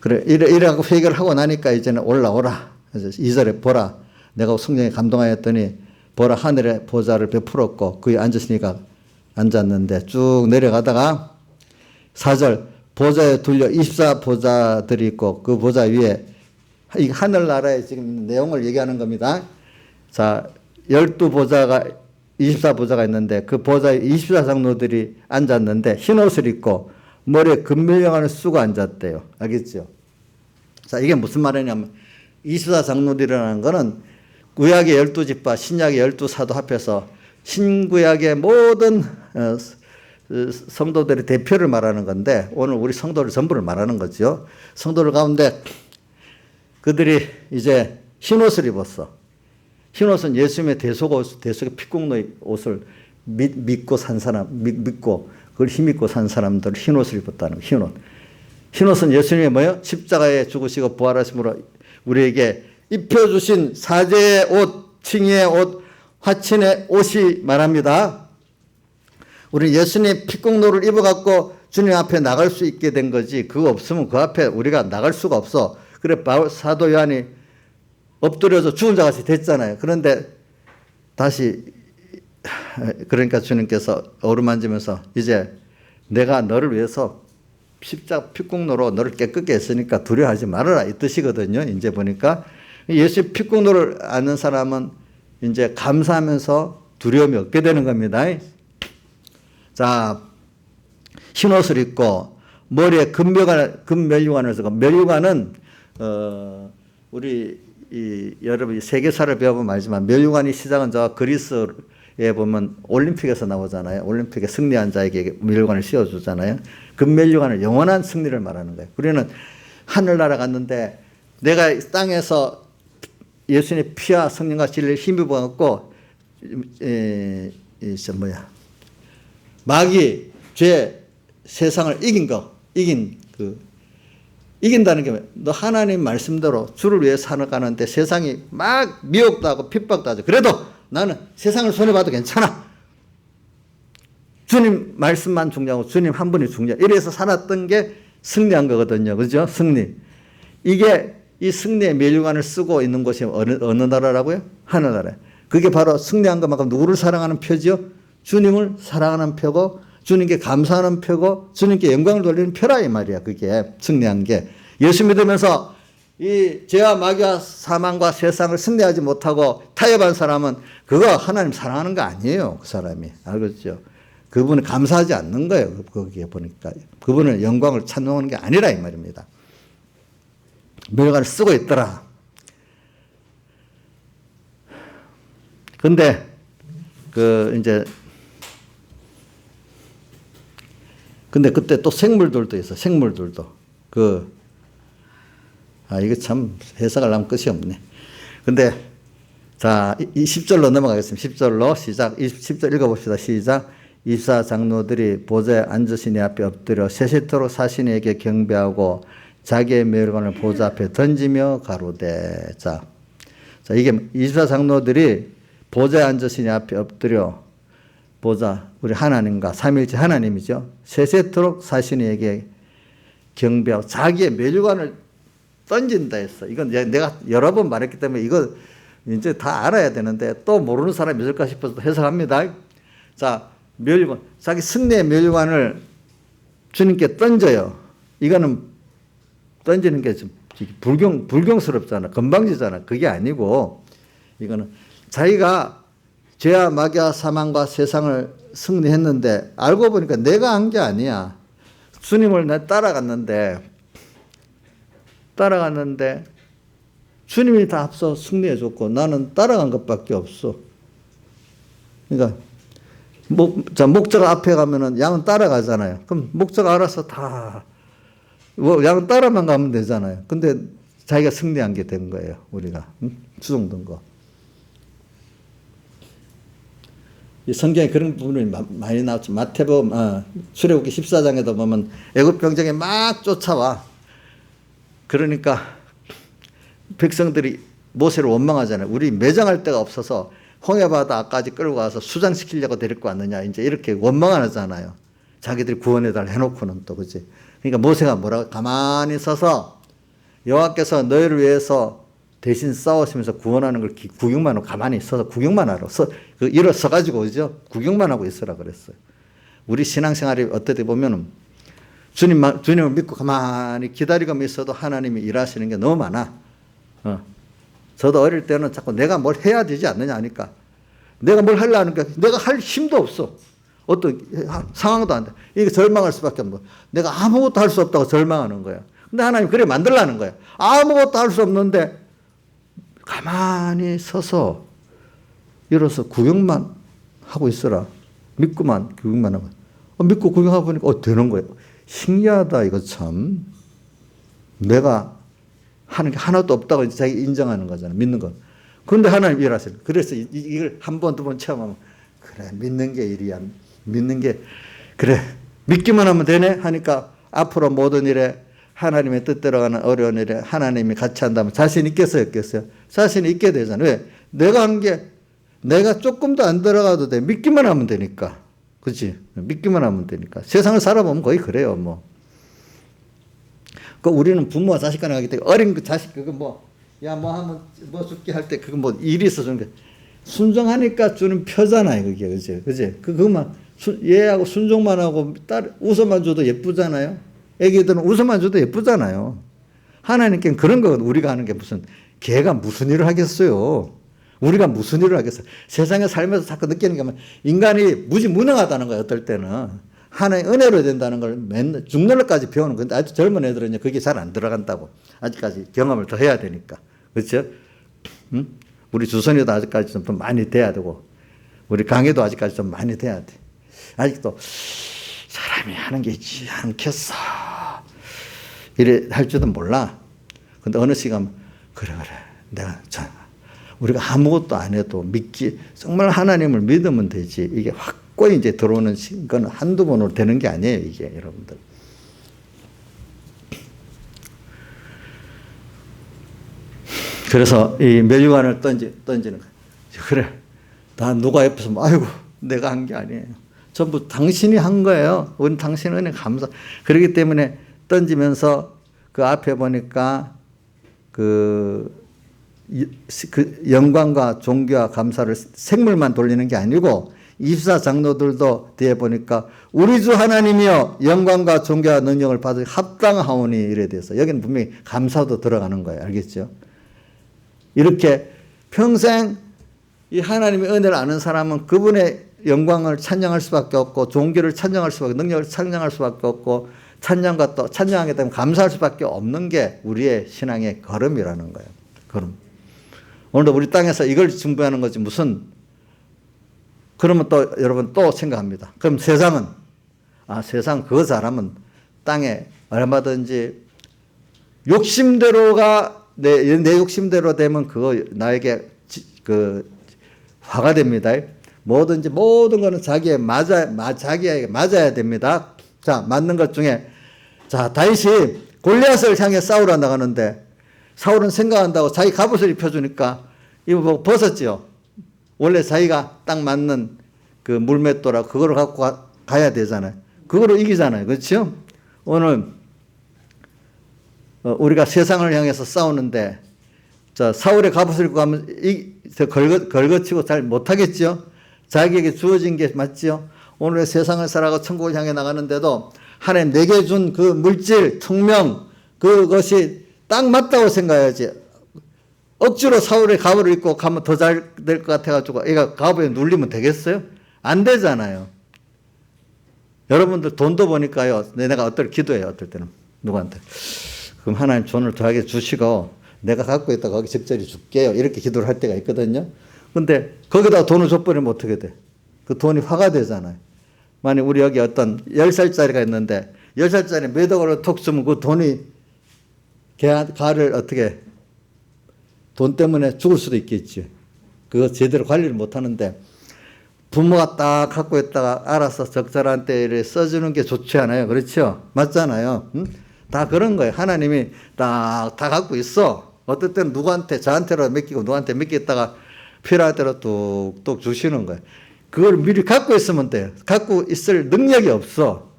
Speaker 1: 그래, 이래갖고 회개를 하고 나니까 이제는 올라오라. 그래서 2절에 보라. 내가 성령에 감동하였더니 보라 하늘의 보좌를 베풀었고 그에 앉으시니까 앉았는데 쭉 내려가다가 4절 보좌에 둘려 24보좌들이 있고 그 보좌 위에 이 하늘나라에 지금 있는 내용을 얘기하는 겁니다. 자, 12보좌가 24보좌가 있는데 그 보좌에 24장로들이 앉았는데 흰 옷을 입고 머리에 금면령을 쓰고 앉았대요. 알겠죠? 자, 이게 무슨 말이냐면 24장로들이라는 거는 구약의 12지파, 신약의 12사도 합해서 신구약의 모든 성도들의 대표를 말하는 건데 오늘 우리 성도를 전부를 말하는 거죠. 성도들 가운데 그들이 이제 흰옷을 입었어. 흰옷은 예수님의 대속의 피국노의 옷을 믿고 산 사람, 믿고 그걸 힘입고 산 사람들 흰옷을 입었다는 거예요. 흰옷. 흰옷은 예수님의 뭐예요? 십자가에 죽으시고 부활하심으로 우리에게 입혀주신 사제의 옷, 칭의의 옷, 화친의 옷이 말합니다. 우리 예수님 피국노를 입어갖고 주님 앞에 나갈 수 있게 된 거지 그거 없으면 그 앞에 우리가 나갈 수가 없어. 그래 사도 요한이 엎드려서 죽은 자 같이 됐잖아요. 그런데 다시 그러니까 주님께서 어루만지면서 이제 내가 너를 위해서 십자가 피국노로 너를 깨끗게 했으니까 두려워하지 말아라 이 뜻이거든요. 이제 보니까 예수 피국노를 아는 사람은 이제 감사하면서 두려움이 없게 되는 겁니다. 자, 흰옷을 입고 머리에 금면류관을 쓰고 면류관은 우리 여러분 세계사를 배워보면 알지만 면류관이 시작은 저 그리스에 보면 올림픽에서 나오잖아요. 올림픽에 승리한 자에게 면류관을 씌워주잖아요. 금면류관은 영원한 승리를 말하는 거예요. 우리는 하늘나라 갔는데 내가 땅에서 예수님의 피와 성령과 진리를 힘입어갖고 마귀, 죄, 세상을 이긴다는 게 너 하나님 말씀대로 주를 위해 살아가는데 세상이 막 미혹도 하고 핍박도 하죠. 그래도 나는 세상을 손해봐도 괜찮아. 주님 말씀만 중요하고 주님 한 분이 중요해. 이래서 살았던 게 승리한 거거든요. 그죠? 승리. 이게 이 승리의 면류관을 쓰고 있는 곳이 어느 나라라고요? 하늘나라. 그게 바로 승리한 것만큼 누구를 사랑하는 표지요? 주님을 사랑하는 표고 주님께 감사하는 표고 주님께 영광을 돌리는 표라 이 말이야. 그게 승리한 게. 예수 믿으면서 이 죄와 마귀와 사망과 세상을 승리하지 못하고 타협한 사람은 그거 하나님 사랑하는 거 아니에요. 그 사람이. 알겠죠? 그분은 감사하지 않는 거예요. 거기에 보니까. 그분은 영광을 찬송하는 게 아니라 이 말입니다. 멸관을 쓰고 있더라. 근데 근데 그때 또 생물들도 있어. 생물들도. 이거 참 해석을 하면 끝이 없네. 근데 자, 이 10절로 넘어가겠습니다. 10절로 시작. 10절 읽어봅시다. 시작. 24장로들이 보좌에 앉으신 이 앞에 엎드려 세세토록 사신에게 경배하고 자기의 멸관을 보좌 앞에 던지며 가로되. 자, 이게 24장로들이 보좌에 앉으신 이 앞에 엎드려 보좌, 우리 하나님과 삼일체 하나님이죠. 세세토록 사신에게 경배하고 자기의 멸관을 던진다 했어. 이건 내가 여러 번 말했기 때문에 이거 이제 다 알아야 되는데 또 모르는 사람이 있을까 싶어서 해석합니다. 자, 멸관, 자기 승리의 멸관을 주님께 던져요. 이거는 던지는 게 좀 불경스럽잖아. 건방지잖아. 그게 아니고 이거는 자기가 죄와 마귀와 사망과 세상을 승리했는데 알고 보니까 내가 한 게 아니야. 주님을 내 따라갔는데 주님이 다 앞서 승리해 줬고 나는 따라간 것밖에 없어. 그러니까 목자가 앞에 가면은 양은 따라가잖아요. 그럼 목자가 알아서 다 양은 따라만 가면 되잖아요. 근데 자기가 승리한 게 된 거예요. 우리가 추종된 거. 이 성경에 그런 부분이 많이 나왔죠. 마태복음 출애굽기 14장에도 보면 애굽 병정이 막 쫓아와. 그러니까 백성들이 모세를 원망하잖아요. 우리 매장할 데가 없어서 홍해바다까지 끌고 가서 수장시키려고 데리고 왔느냐. 이제 이렇게 원망하잖아요. 자기들이 구원해달라 해놓고는 또, 그지? 그러니까 모세가 뭐라고? 가만히 서서 여호와께서 너희를 위해서 대신 싸우시면서 구원하는 걸 구경만 하고 가만히 있어서 구경만 하러 일어서가지고 그죠? 구경만 하고 있으라 그랬어요. 우리 신앙생활이 어떻게 보면은 주님을 믿고 가만히 기다리고 있어도 하나님이 일하시는 게 너무 많아. 저도 어릴 때는 자꾸 내가 뭘 해야 되지 않느냐 하니까 내가 뭘 하려니까 내가 할 힘도 없어. 어떤 상황도 안 돼. 이게 절망할 수밖에 없는 거야. 내가 아무것도 할 수 없다고 절망하는 거야. 근데 하나님 그래 만들라는 거야. 아무것도 할 수 없는데 가만히 서서 일어서 구경만 하고 있어라. 믿고만 구경만 하고. 믿고 구경하고 보니까 되는 거예요. 신기하다 이거 참. 내가 하는 게 하나도 없다고 자기 인정하는 거잖아. 믿는 거. 그런데 하나님 일하세요. 그래서 이걸 한 번, 두 번 체험하면 그래 믿는 게 일이야. 믿는 게 그래 믿기만 하면 되네 하니까 앞으로 모든 일에 하나님의 뜻대로 가는 어려운 일에 하나님이 같이 한다면 자신 있겠어요? 없겠어요? 자신 있게 되잖아요. 왜? 내가 한 게 내가 조금도 안 들어가도 돼. 믿기만 하면 되니까. 그렇지? 믿기만 하면 되니까. 세상을 살아보면 거의 그래요. 우리는 부모와 자식 간에 가기 때문에 어린 그 자식 그거 하면 죽게 할 때 그거 일이 있어 주는 게 순종하니까 주는 표잖아요. 그게 그지? 그것만 얘하고 순종만 하고 딸 웃어만 줘도 예쁘잖아요. 애기들은 웃어만 줘도 예쁘잖아요. 하나님께는 그런 거 우리가 하는 게 걔가 무슨 일을 하겠어요. 우리가 무슨 일을 하겠어요. 세상에 살면서 자꾸 느끼는 게 인간이 무지무능하다는 거예요. 어떨 때는. 하나의 은혜로 된다는 걸 맨날 죽는 날까지 배우는 건데 아주 젊은 애들은 그게 잘 안 들어간다고. 아직까지 경험을 더 해야 되니까. 그렇죠? 응? 우리 주선이도 아직까지 좀 많이 돼야 되고 우리 강혜도 아직까지 좀 많이 돼야 돼. 아직도 사람이 하는 게 있지 않겠어. 이래 할 줄도 몰라. 근데 어느 시간 그래 우리가 아무것도 안 해도 정말 하나님을 믿으면 되지. 이게 확고히 이제 들어오는 건 한두 번으로 되는 게 아니에요. 이게 여러분들. 그래서 이 멸관을 던지는 거예요. 그래. 다 누가 옆에서 아이고 내가 한 게 아니에요. 전부 당신이 한 거예요. 우리 당신 은혜 감사. 그렇기 때문에 던지면서 그 앞에 보니까 그 영광과 존귀와 감사를 생물만 돌리는 게 아니고 24 장로들도 뒤에 보니까 우리 주 하나님이여 영광과 존귀와 능력을 받으 합당하오니 이래 돼서 여기는 분명히 감사도 들어가는 거예요. 알겠죠? 이렇게 평생 이 하나님의 은혜를 아는 사람은 그분의 영광을 찬양할 수밖에 없고 존귀를 찬양할 수밖에 능력을 찬양할 수밖에 없고 찬양과 또 찬양하게 되면 감사할 수밖에 없는 게 우리의 신앙의 걸음이라는 거예요. 걸음. 오늘도 우리 땅에서 이걸 증거하는 거지 무슨 그러면 또 여러분 또 생각합니다. 그럼 세상은 세상 그거 잘하면 땅에 얼마든지 욕심대로가 내 욕심대로 되면 그거 나에게 그 화가 됩니다. 뭐든지 모든 거는 자기에게 맞아야 됩니다. 자, 맞는 것 중에 자, 다윗이 골리앗을 향해 싸우러 나가는데 사울은 생각한다고 자기 갑옷을 입혀주니까 이거 뭐 벗었지요. 원래 자기가 딱 맞는 그 물맷돌하고 그거를 갖고 가야 되잖아요. 그거로 이기잖아요. 그렇죠? 오늘 우리가 세상을 향해서 싸우는데 자, 사울의 갑옷을 입고 가면 걸거치고 잘 못하겠죠? 자기에게 주어진 게 맞지요? 오늘 세상을 살아가고 천국을 향해 나가는데도 하나님 내게 준 그 물질, 청명 그것이 딱 맞다고 생각해야지. 억지로 사울의 갑옷을 입고 가면 더 잘 될 것 같아가지고 얘가 갑옷에 눌리면 되겠어요? 안 되잖아요. 여러분들 돈도 보니까요. 내가 어떨 기도해요. 어떨 때는 누구한테. 그럼 하나님 돈을 더하게 주시고 내가 갖고 있다 거기 적절히 줄게요. 이렇게 기도를 할 때가 있거든요. 근데 거기다 돈을 줘버리면 어떻게 돼? 그 돈이 화가 되잖아요. 만약 우리 여기 어떤 10살짜리가 있는데 10살짜리 몇 억을 톡 주면 그 돈이 가를 어떻게 돈 때문에 죽을 수도 있겠지. 그거 제대로 관리를 못 하는데 부모가 딱 갖고 있다가 알아서 적절한 때에 써주는 게 좋지 않아요? 그렇죠? 맞잖아요. 응? 다 그런 거예요. 하나님이 다 갖고 있어. 어떨 때는 누구한테 저한테로 맡기고 누구한테 맡겼다가 필요할 대로 뚝뚝 주시는 거예요. 그걸 미리 갖고 있으면 돼요. 갖고 있을 능력이 없어.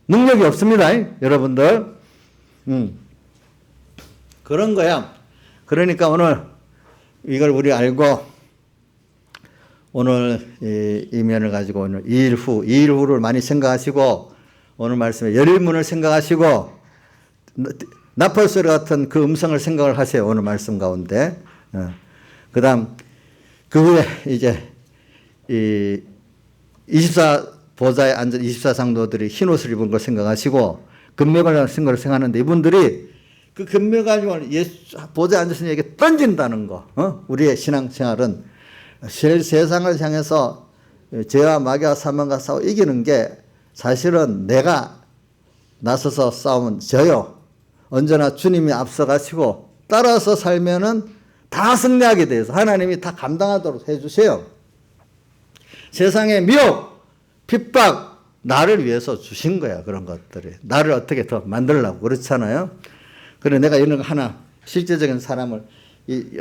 Speaker 1: 능력이 없습니다. 여러분들. 그런 거야. 그러니까 오늘 이걸 우리 알고 오늘 이 면을 가지고 오늘 2일 후를 많이 생각하시고 오늘 말씀에 열일문을 생각하시고 나팔소리 같은 그 음성을 생각을 하세요. 오늘 말씀 가운데. 그 다음 그 후에 이제 이 24 보좌에 앉은 24 장로들이 흰 옷을 입은 걸 생각하시고 금메달을 쓴 걸 생각하는데 이분들이 그 금메달을 예수 보좌에 앉으신 이에게 던진다는 거. 우리의 신앙생활은 세상을 향해서 죄와 마귀와 사망과 싸워 이기는 게 사실은 내가 나서서 싸우면 져요. 언제나 주님이 앞서가시고 따라서 살면은 다 승리하게 돼서 하나님이 다 감당하도록 해주세요. 세상의 미혹, 핍박, 나를 위해서 주신 거야. 그런 것들이. 나를 어떻게 더 만들려고. 그렇잖아요. 그래 내가 이런 거 하나 실제적인 사람을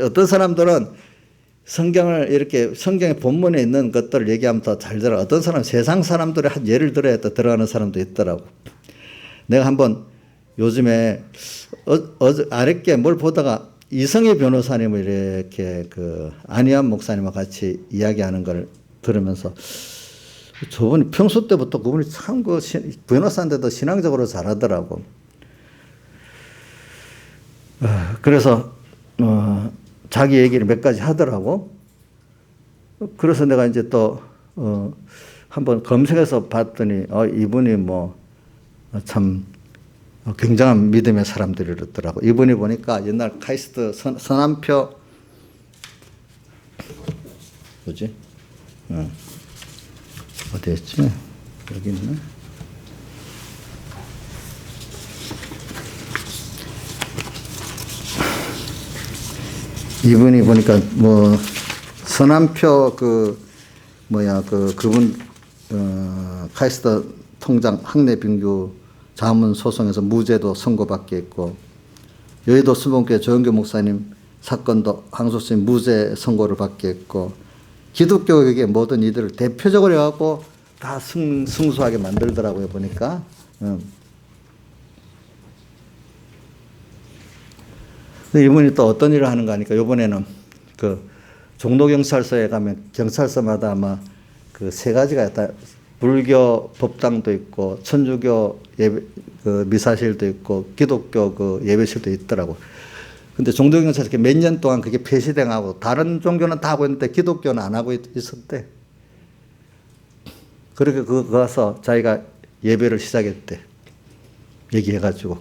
Speaker 1: 어떤 사람들은 성경을 이렇게 성경의 본문에 있는 것들을 얘기하면 더 잘 들어. 어떤 사람은 세상 사람들의 한 예를 들어야 또 들어가는 사람도 있더라고. 내가 한번 요즘에 아랫게 뭘 보다가 이성희 변호사님을 이렇게 그 안희환 목사님과 같이 이야기하는 걸 들으면서 저분이 평소 때부터 그분이 참 그 변호사인데도 신앙적으로 잘하더라고. 그래서 자기 얘기를 몇 가지 하더라고. 그래서 내가 이제 또 한번 검색해서 봤더니 이분이 뭐 참 굉장한 믿음의 사람들이었더라고. 이분이 보니까 옛날 카이스트 서남표 뭐지? 어디였지? 여기 있나? 이분이 보니까 뭐 서남표 그분 카이스트 통장 학내 빙규 자문 소송에서 무죄도 선고받게 했고 여의도 수봉교회 조영교 목사님 사건도 항소심 무죄 선고를 받게 했고 기독교의 모든 이들을 대표적으로 해갖고 다 승소하게 만들더라고요. 보니까 이분이 또 어떤 일을 하는가 하니까 이번에는 그 종로경찰서에 가면 경찰서마다 아마 그 세 가지가 있다. 불교 법당도 있고 천주교 예배, 그 미사실도 있고 기독교 그 예배실도 있더라고. 근데 종로경찰서 몇 년 동안 그게 폐시당하고 다른 종교는 다 하고 있는데 기독교는 안 하고 있었대. 그렇게 그 가서 자기가 예배를 시작했대. 얘기해가지고.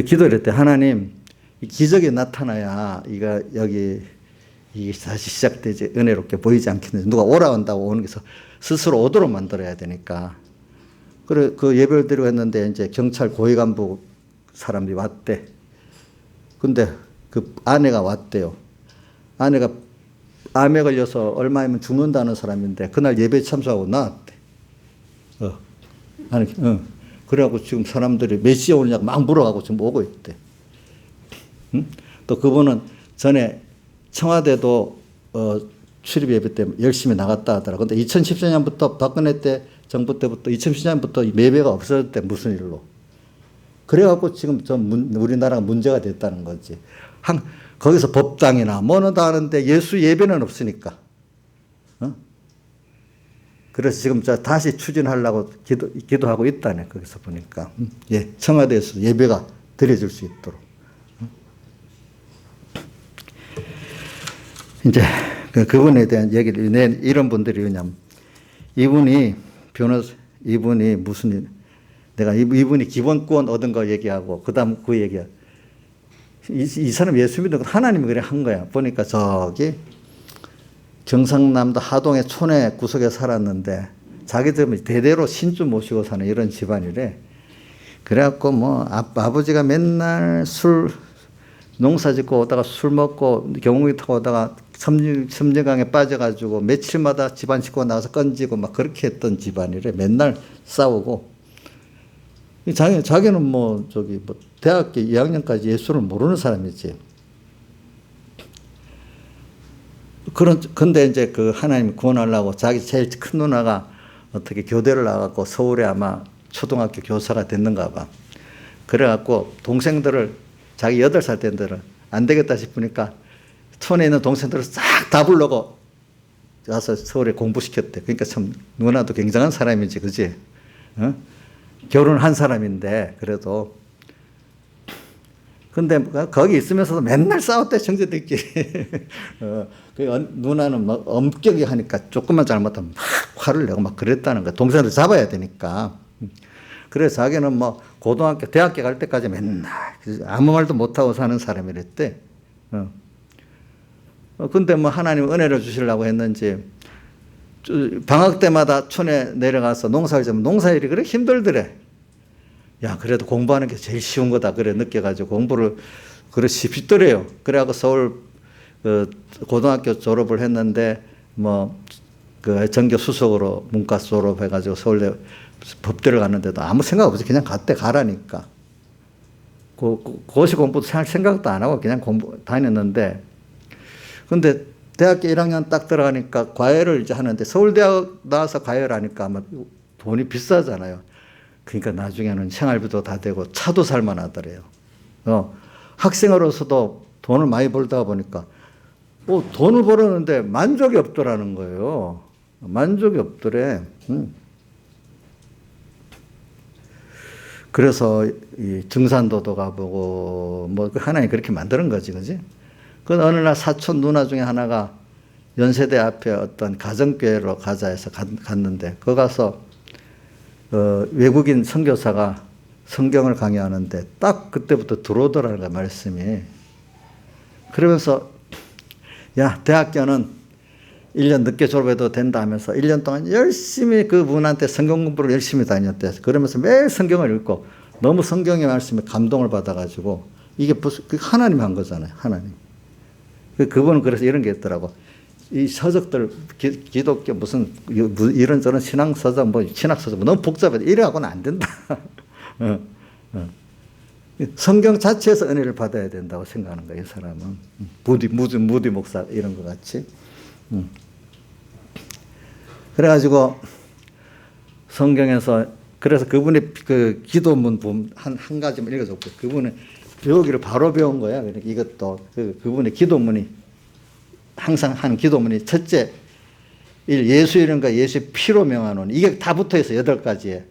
Speaker 1: 기도를 했대. 하나님, 기적이 나타나야 이가 여기 이게 다시 시작되지 은혜롭게 보이지 않겠는지 누가 오라 한다고 오는 게서 스스로 오도록 만들어야 되니까. 그래 그 예배를 드리고 했는데 이제 경찰 고위 간부 사람들이 왔대. 근데 그 아내가 왔대요. 아내가 암에 걸려서 얼마이면 죽는다는 사람인데 그날 예배에 참석하고 나왔대. 아니, 그래갖고 지금 사람들이 몇 시에 오느냐고 막 물어가고 지금 오고 있대. 응? 또 그분은 전에 청와대도 출입 예배 때 열심히 나갔다 하더라. 근데 2014년부터 박근혜 때 정부 때부터 2014년부터 예배가 없어졌대. 무슨 일로. 그래갖고 지금 우리나라가 문제가 됐다는 거지. 거기서 법당이나 뭐는 다 하는데 예수 예배는 없으니까. 그래서 지금 다시 추진하려고 기도하고 있다네. 거기서 보니까. 예, 청와대에서 예배가 드려질 수 있도록. 이제 그분에 대한 얘기를 이런 분들이 왜냐면 이분이 무슨 일, 내가 이분이 기본권 얻은 거 얘기하고 그다음 그 얘기야. 이 사람 예수 믿는 건 하나님이 그래 한 거야. 보니까 저기 경상남도 하동의 촌의 구석에 살았는데 자기들 대대로 신주 모시고 사는 이런 집안이래. 그래갖고 뭐 아버지가 맨날 농사 짓고 오다가 술 먹고 경운기 타고 오다가 섬진강에 빠져가지고 며칠마다 집안 식구가 나가서 건지고 막 그렇게 했던 집안이래. 맨날 싸우고. 자기는 뭐 대학교 2학년까지 예수를 모르는 사람이지. 근데 이제 그 하나님 구원하려고 자기 제일 큰 누나가 어떻게 교대를 나가고 서울에 아마 초등학교 교사가 됐는가 봐. 그래갖고 동생들을 자기 8살 때들은 안 되겠다 싶으니까 촌에 있는 동생들을 싹 다 불러고 가서 서울에 공부시켰대. 그러니까 참 누나도 굉장한 사람이지, 그지? 결혼한 사람인데 그래도. 근데 거기 있으면서도 맨날 싸웠대, 형제들끼리. 누나는 막 엄격히 하니까 조금만 잘못하면 막 화를 내고 막 그랬다는 거야. 동생들 잡아야 되니까. 그래서 자기는 뭐 고등학교, 대학교 갈 때까지 맨날 아무 말도 못하고 사는 사람이랬대. 근데 뭐 하나님 은혜를 주시려고 했는지 방학 때마다 촌에 내려가서 농사를 지으면 농사일이 그렇게 힘들더래. 야, 그래도 공부하는 게 제일 쉬운 거다. 그래 느껴가지고 공부를 그래 쉽더래요. 그래갖고 서울 고등학교 졸업을 했는데 뭐 그 전교 수석으로 문과 졸업해가지고 서울대 법대를 갔는데도 아무 생각 없이 그냥 가라니까. 고시 공부도 생각도 안 하고 그냥 다녔는데, 근데 대학교 1학년 딱 들어가니까 과외를 이제 하는데 서울대학 나와서 과외를 하니까 아마 돈이 비싸잖아요. 그러니까 나중에는 생활비도 다 되고 차도 살만하더래요. 학생으로서도 돈을 많이 벌다 보니까 돈을 벌었는데 만족이 없더라는 거예요. 만족이 없더래. 그래서 이 증산도도 가보고 뭐 하나님 그렇게 만드는 거지, 그지? 그 어느 날 사촌 누나 중에 하나가 연세대 앞에 어떤 가정교회로 가자 해서 갔는데 거기 가서 외국인 선교사가 성경을 강의하는데 딱 그때부터 들어오더라는 거야, 말씀이. 그러면서 야, 대학교는 1년 늦게 졸업해도 된다 하면서 1년 동안 열심히 그 분한테 성경 공부를 열심히 다녔대. 그러면서 매일 성경을 읽고 너무 성경의 말씀에 감동을 받아가지고 이게 하나님이 한 거잖아요, 하나님. 그분은 그래서 이런 게 있더라고. 이 서적들, 기독교 무슨 이런저런 신앙서적, 신학서적 너무 복잡해. 이래갖고는 안 된다. 성경 자체에서 은혜를 받아야 된다고 생각하는 거예요, 이 사람은. 무디 목사 이런 것 같이. 그래가지고 성경에서 그래서 그분의 그 기도문 한 가지만 읽어줬고, 그분은 배우기를 바로 배운 거야. 그러니까 이것도 그분의 기도문이 항상 한 기도문이 첫째 예수 이름과 예수의 피로 명하노니 이게 다 붙어 있어 8가지에.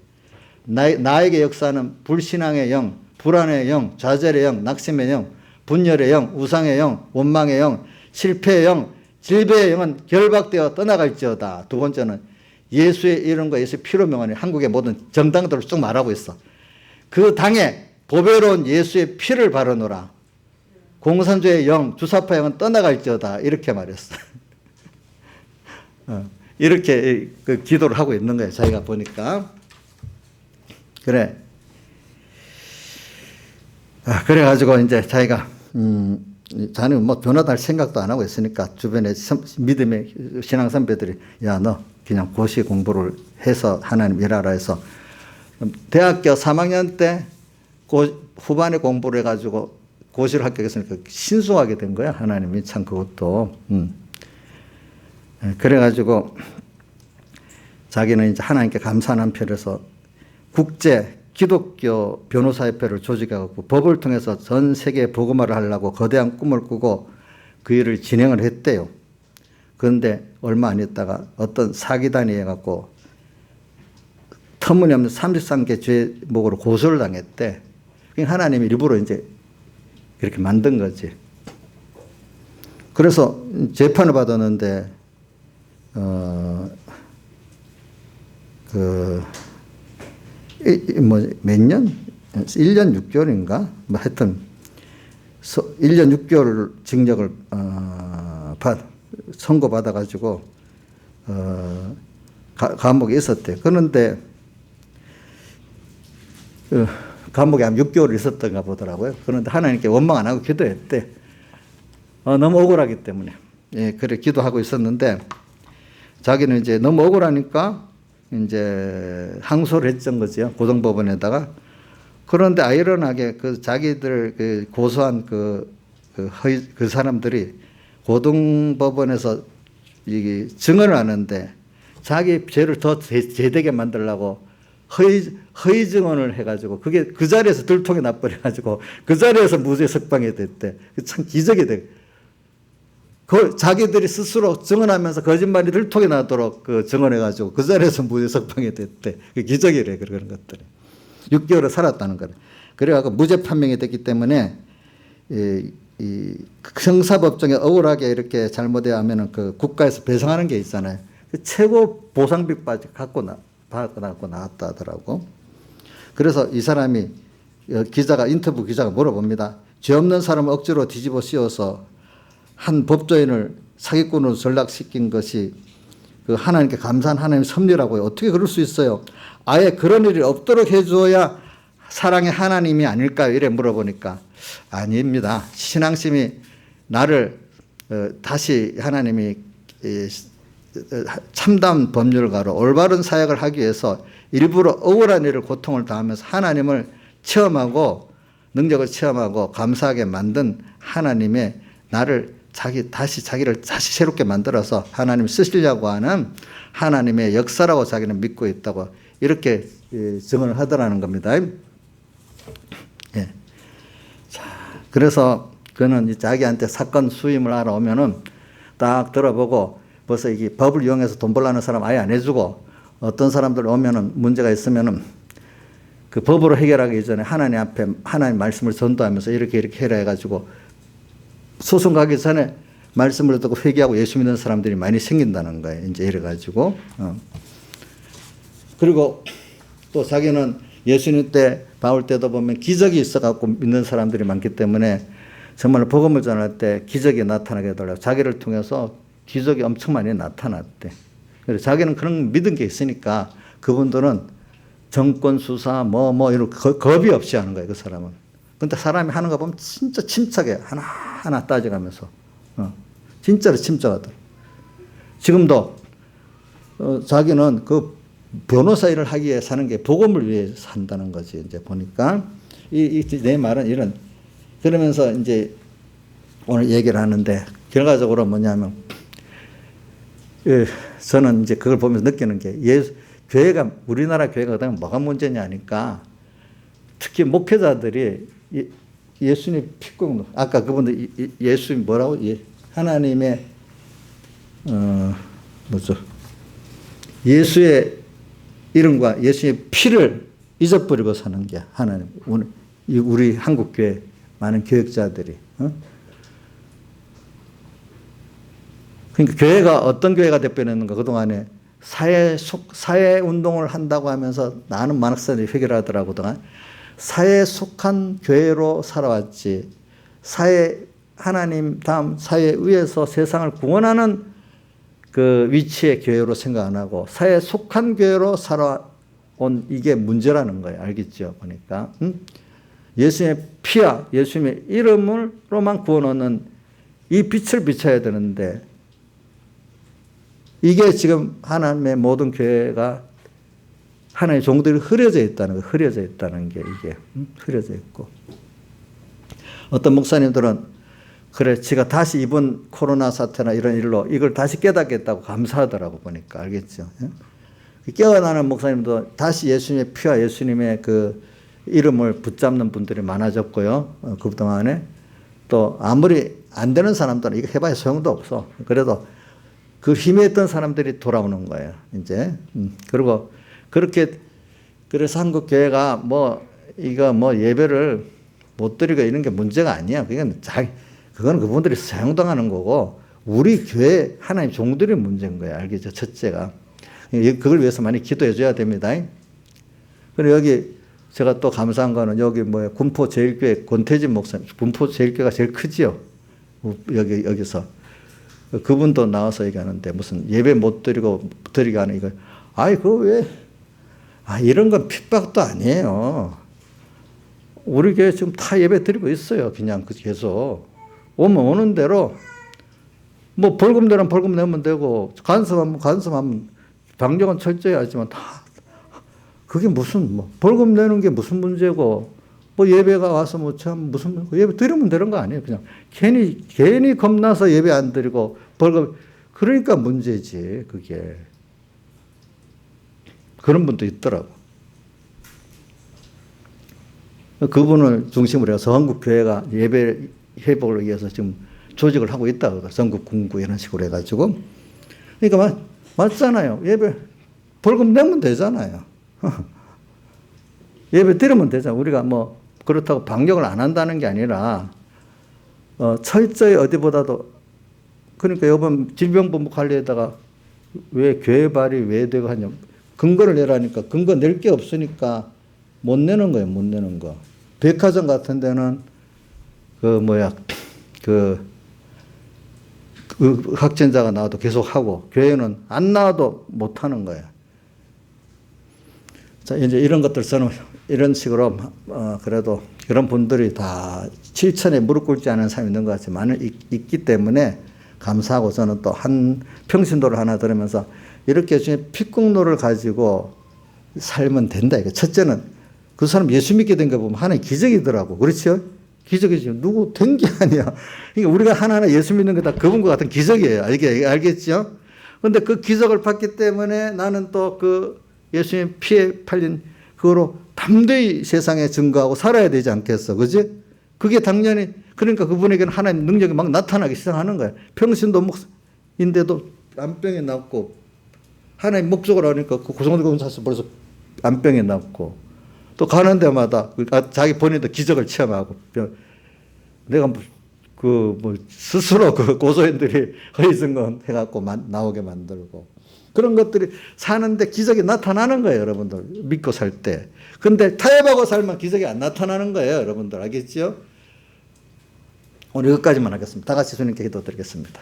Speaker 1: 나에게 역사는 불신앙의 영, 불안의 영, 좌절의 영, 낙심의 영, 분열의 영, 우상의 영, 원망의 영, 실패의 영, 질병의 영은 결박되어 떠나갈지어다. 두 번째는 예수의 이름과 예수의 피로 명하니 한국의 모든 정당들을 쭉 말하고 있어. 그 당에 보배로운 예수의 피를 바르노라. 공산주의 영, 주사파 영은 떠나갈지어다. 이렇게 말했어. 이렇게 그 기도를 하고 있는 거예요. 자기가 보니까. 그래. 그래가지고 이제 자기가, 자는 뭐 변화할 생각도 안 하고 있으니까 주변에 믿음의 신앙 선배들이 야, 너 그냥 고시 공부를 해서 하나님 일하라 해서 대학교 3학년 때 후반에 공부를 해가지고 고시를 합격했으니까 신수하게 된 거야. 하나님이 참 그것도. 그래가지고 자기는 이제 하나님께 감사한 한편에서 국제 기독교 변호사협회를 조직해갖고 법을 통해서 전 세계에 복음화를 하려고 거대한 꿈을 꾸고 그 일을 진행을 했대요. 그런데 얼마 안 있다가 어떤 사기단이 해갖고 터무니없는 33개 죄목으로 고소를 당했대. 하나님이 일부러 이제 이렇게 만든 거지. 그래서 재판을 받았는데, 몇 년? 1년 6개월인가? 뭐 하여튼, 1년 6개월 징역을, 선고받아가지고, 감옥에 있었대. 그런데, 감옥에 한 6개월 있었던가 보더라고요. 그런데 하나님께 원망 안 하고 기도했대. 너무 억울하기 때문에. 예, 그래, 기도하고 있었는데, 자기는 이제 너무 억울하니까, 이제 항소를 했던 거죠. 고등법원에다가. 그런데 아이러니하게 그 자기들 그 고소한 그 사람들이 고등법원에서 이게 증언을 하는데 자기 죄를 더 제대게 만들려고 허위 증언을 해가지고 그게 그 자리에서 들통이 나버려가지고 그 자리에서 무죄 석방이 됐대. 참 기적이 돼. 자기들이 스스로 증언하면서 거짓말이 들통이 나도록 그 증언해가지고 그 자리에서 무죄 석방이 됐대. 그 기적이래, 그런 것들이. 6개월을 살았다는 거래. 그래가지고 무죄 판명이 됐기 때문에 이 형사법정에 억울하게 이렇게 잘못해 하면은 그 국가에서 배상하는 게 있잖아요. 그 최고 보상비까지 갖고 나왔다 하더라고. 그래서 이 사람이 인터뷰 기자가 물어봅니다. 죄 없는 사람을 억지로 뒤집어 씌워서 한 법조인을 사기꾼으로 전락시킨 것이 그 하나님께 감사한 하나님의 섭리라고요. 어떻게 그럴 수 있어요? 아예 그런 일이 없도록 해주어야 사랑의 하나님이 아닐까요? 이래 물어보니까 아닙니다. 신앙심이 나를 다시 하나님이 참담 법률가로 올바른 사역을 하기 위해서 일부러 억울한 일을 고통을 당하면서 하나님을 체험하고 능력을 체험하고 감사하게 만든 하나님의 나를 자기를 다시 새롭게 만들어서 하나님 쓰시려고 하는 하나님의 역사라고 자기는 믿고 있다고 이렇게 증언을 하더라는 겁니다. 예. 자, 그래서 그는 자기한테 사건 수임을 하러 오면은 딱 들어보고 벌써 이게 법을 이용해서 돈 벌라는 사람 아예 안 해주고 어떤 사람들 오면은 문제가 있으면은 그 법으로 해결하기 전에 하나님 앞에 하나님 말씀을 전도하면서 이렇게 해라 해가지고 소송 가기 전에 말씀을 듣고 회개하고 예수 믿는 사람들이 많이 생긴다는 거예요. 이제 이래가지고. 그리고 또 자기는 예수님 때, 바울 때도 보면 기적이 있어갖고 믿는 사람들이 많기 때문에 정말 복음을 전할 때 기적이 나타나게 해달라고 자기를 통해서 기적이 엄청 많이 나타났대. 그래서 자기는 그런 믿은 게 있으니까 그분들은 정권 수사 이런 겁이 없이 하는 거예요. 그 사람은. 근데 사람이 하는 거 보면 진짜 침착해. 하나하나 따져가면서. 진짜로 침착하더라. 지금도 자기는 그 변호사 일을 하기 위해 사는 게 복음을 위해 산다는 거지. 이제 보니까 내 말은 이런. 그러면서 이제 오늘 얘기를 하는데 결과적으로 뭐냐면 저는 이제 그걸 보면서 느끼는 게 교회가 우리나라 교회가 그다음 뭐가 문제냐 하니까 특히 목회자들이 예수님 피공로. 아까 그분들 예수님 뭐라고? 하나님의 뭐죠? 예수의 이름과 예수의 피를 잊어버리고 사는 게 하나님. 우리 한국 교회 많은 교역자들이. 그러니까 교회가 어떤 교회가 되었는가 그동안에 사회 운동을 한다고 하면서 나는 많은 사람들이 회개하더라고 그동안. 사회에 속한 교회로 살아왔지. 하나님 다음 사회 위에서 세상을 구원하는 그 위치의 교회로 생각 안 하고 사회에 속한 교회로 살아온 이게 문제라는 거예요. 알겠죠? 보니까. 예수님의 피와 예수님의 이름으로만 구원 얻는 이 빛을 비춰야 되는데 이게 지금 하나님의 모든 교회가 하나님의 종들이 흐려져 있다는 거, 흐려져 있다는 게 이게 흐려져 있고. 어떤 목사님들은 그래, 지가 다시 이번 코로나 사태나 이런 일로 이걸 다시 깨닫겠다고 감사하더라고 보니까. 알겠죠? 깨어나는 목사님도 다시 예수님의 피와 예수님의 그 이름을 붙잡는 분들이 많아졌고요. 그동안에 또 아무리 안 되는 사람들은 이거 해봐야 소용도 없어. 그래도 그 힘에 있던 사람들이 돌아오는 거예요. 이제. 그리고 그렇게 그래서 한국 교회가 뭐 이거 뭐 예배를 못 드리고 이런 게 문제가 아니야. 그건 그분들이 사용당하는 거고 우리 교회 하나님 종들이 문제인 거예요. 알겠죠? 첫째가. 그걸 위해서 많이 기도해 줘야 됩니다. 그리고 여기 제가 또 감사한 거는 여기 군포 제일교회 권태진 목사님. 군포 제일교회가 제일 크지요. 여기서. 그분도 나와서 얘기하는데 무슨 예배 못 드리게 하는 이거. 그거 왜? 이런 건 핍박도 아니에요. 우리 교회 지금 다 예배 드리고 있어요. 그냥 계속. 오면 오는 대로 뭐 벌금 내면 벌금 내면 되고 간섭하면 방역은 철저히 하지만 다 그게 무슨 벌금 내는 게 무슨 문제고 예배가 와서 무슨 예배 드리면 되는 거 아니에요. 그냥 괜히 겁나서 예배 안 드리고 벌금 그러니까 문제지 그게. 그런 분도 있더라고. 그분을 중심으로 해서 한국교회가 예배 회복을 위해서 지금 조직을 하고 있다고. 전국 군구 이런 식으로 해가지고. 그러니까 맞잖아요. 예배 벌금 내면 되잖아요. 예배 드리면 되잖아요. 우리가 그렇다고 방역을 안 한다는 게 아니라 철저히 어디보다도 그러니까 이번 질병본부 관리에다가 왜 교회발이 왜 되고 하냐. 근거를 내라니까 근거 낼 게 없으니까 못 내는 거예요. 못 내는 거. 백화점 같은 데는 그 확진자가 나와도 계속 하고 교회는 안 나와도 못 하는 거예요. 자, 이제 이런 것들 저는 이런 식으로 그래도 그런 분들이 다 실천에 무릎 꿇지 않은 사람이 있는 것 같지만 있기 때문에 감사하고 저는 또 한 평신도를 하나 들으면서 이렇게 주님의 피국노를 가지고 살면 된다. 이거 첫째는 그 사람 예수 믿게 된 거 보면 하나의 기적이더라고. 그렇죠? 기적이죠. 누구 된 게 아니야. 그러니까 우리가 하나하나 예수 믿는 거 다 그분과 같은 기적이에요. 알겠죠? 그런데 그 기적을 봤기 때문에 나는 또 그 예수님 피에 팔린 그거로 담대히 세상에 증거하고 살아야 되지 않겠어. 그지? 그게 당연히 그러니까 그분에게는 하나님 능력이 막 나타나기 시작하는 거야. 평신도 목인데도 암병에 낫고 하나님 목적을 하니까 그 고성도 사서 벌써 암병에 낫고 또 가는 데마다 자기 본인도 기적을 체험하고 내가 스스로 그 고소인들이 허위증언 해갖고 나오게 만들고 그런 것들이 사는데 기적이 나타나는 거예요. 여러분들 믿고 살 때. 근데 타협하고 살면 기적이 안 나타나는 거예요. 여러분들 알겠죠? 오늘 여기까지만 하겠습니다. 다 같이 주님께 기도드리겠습니다.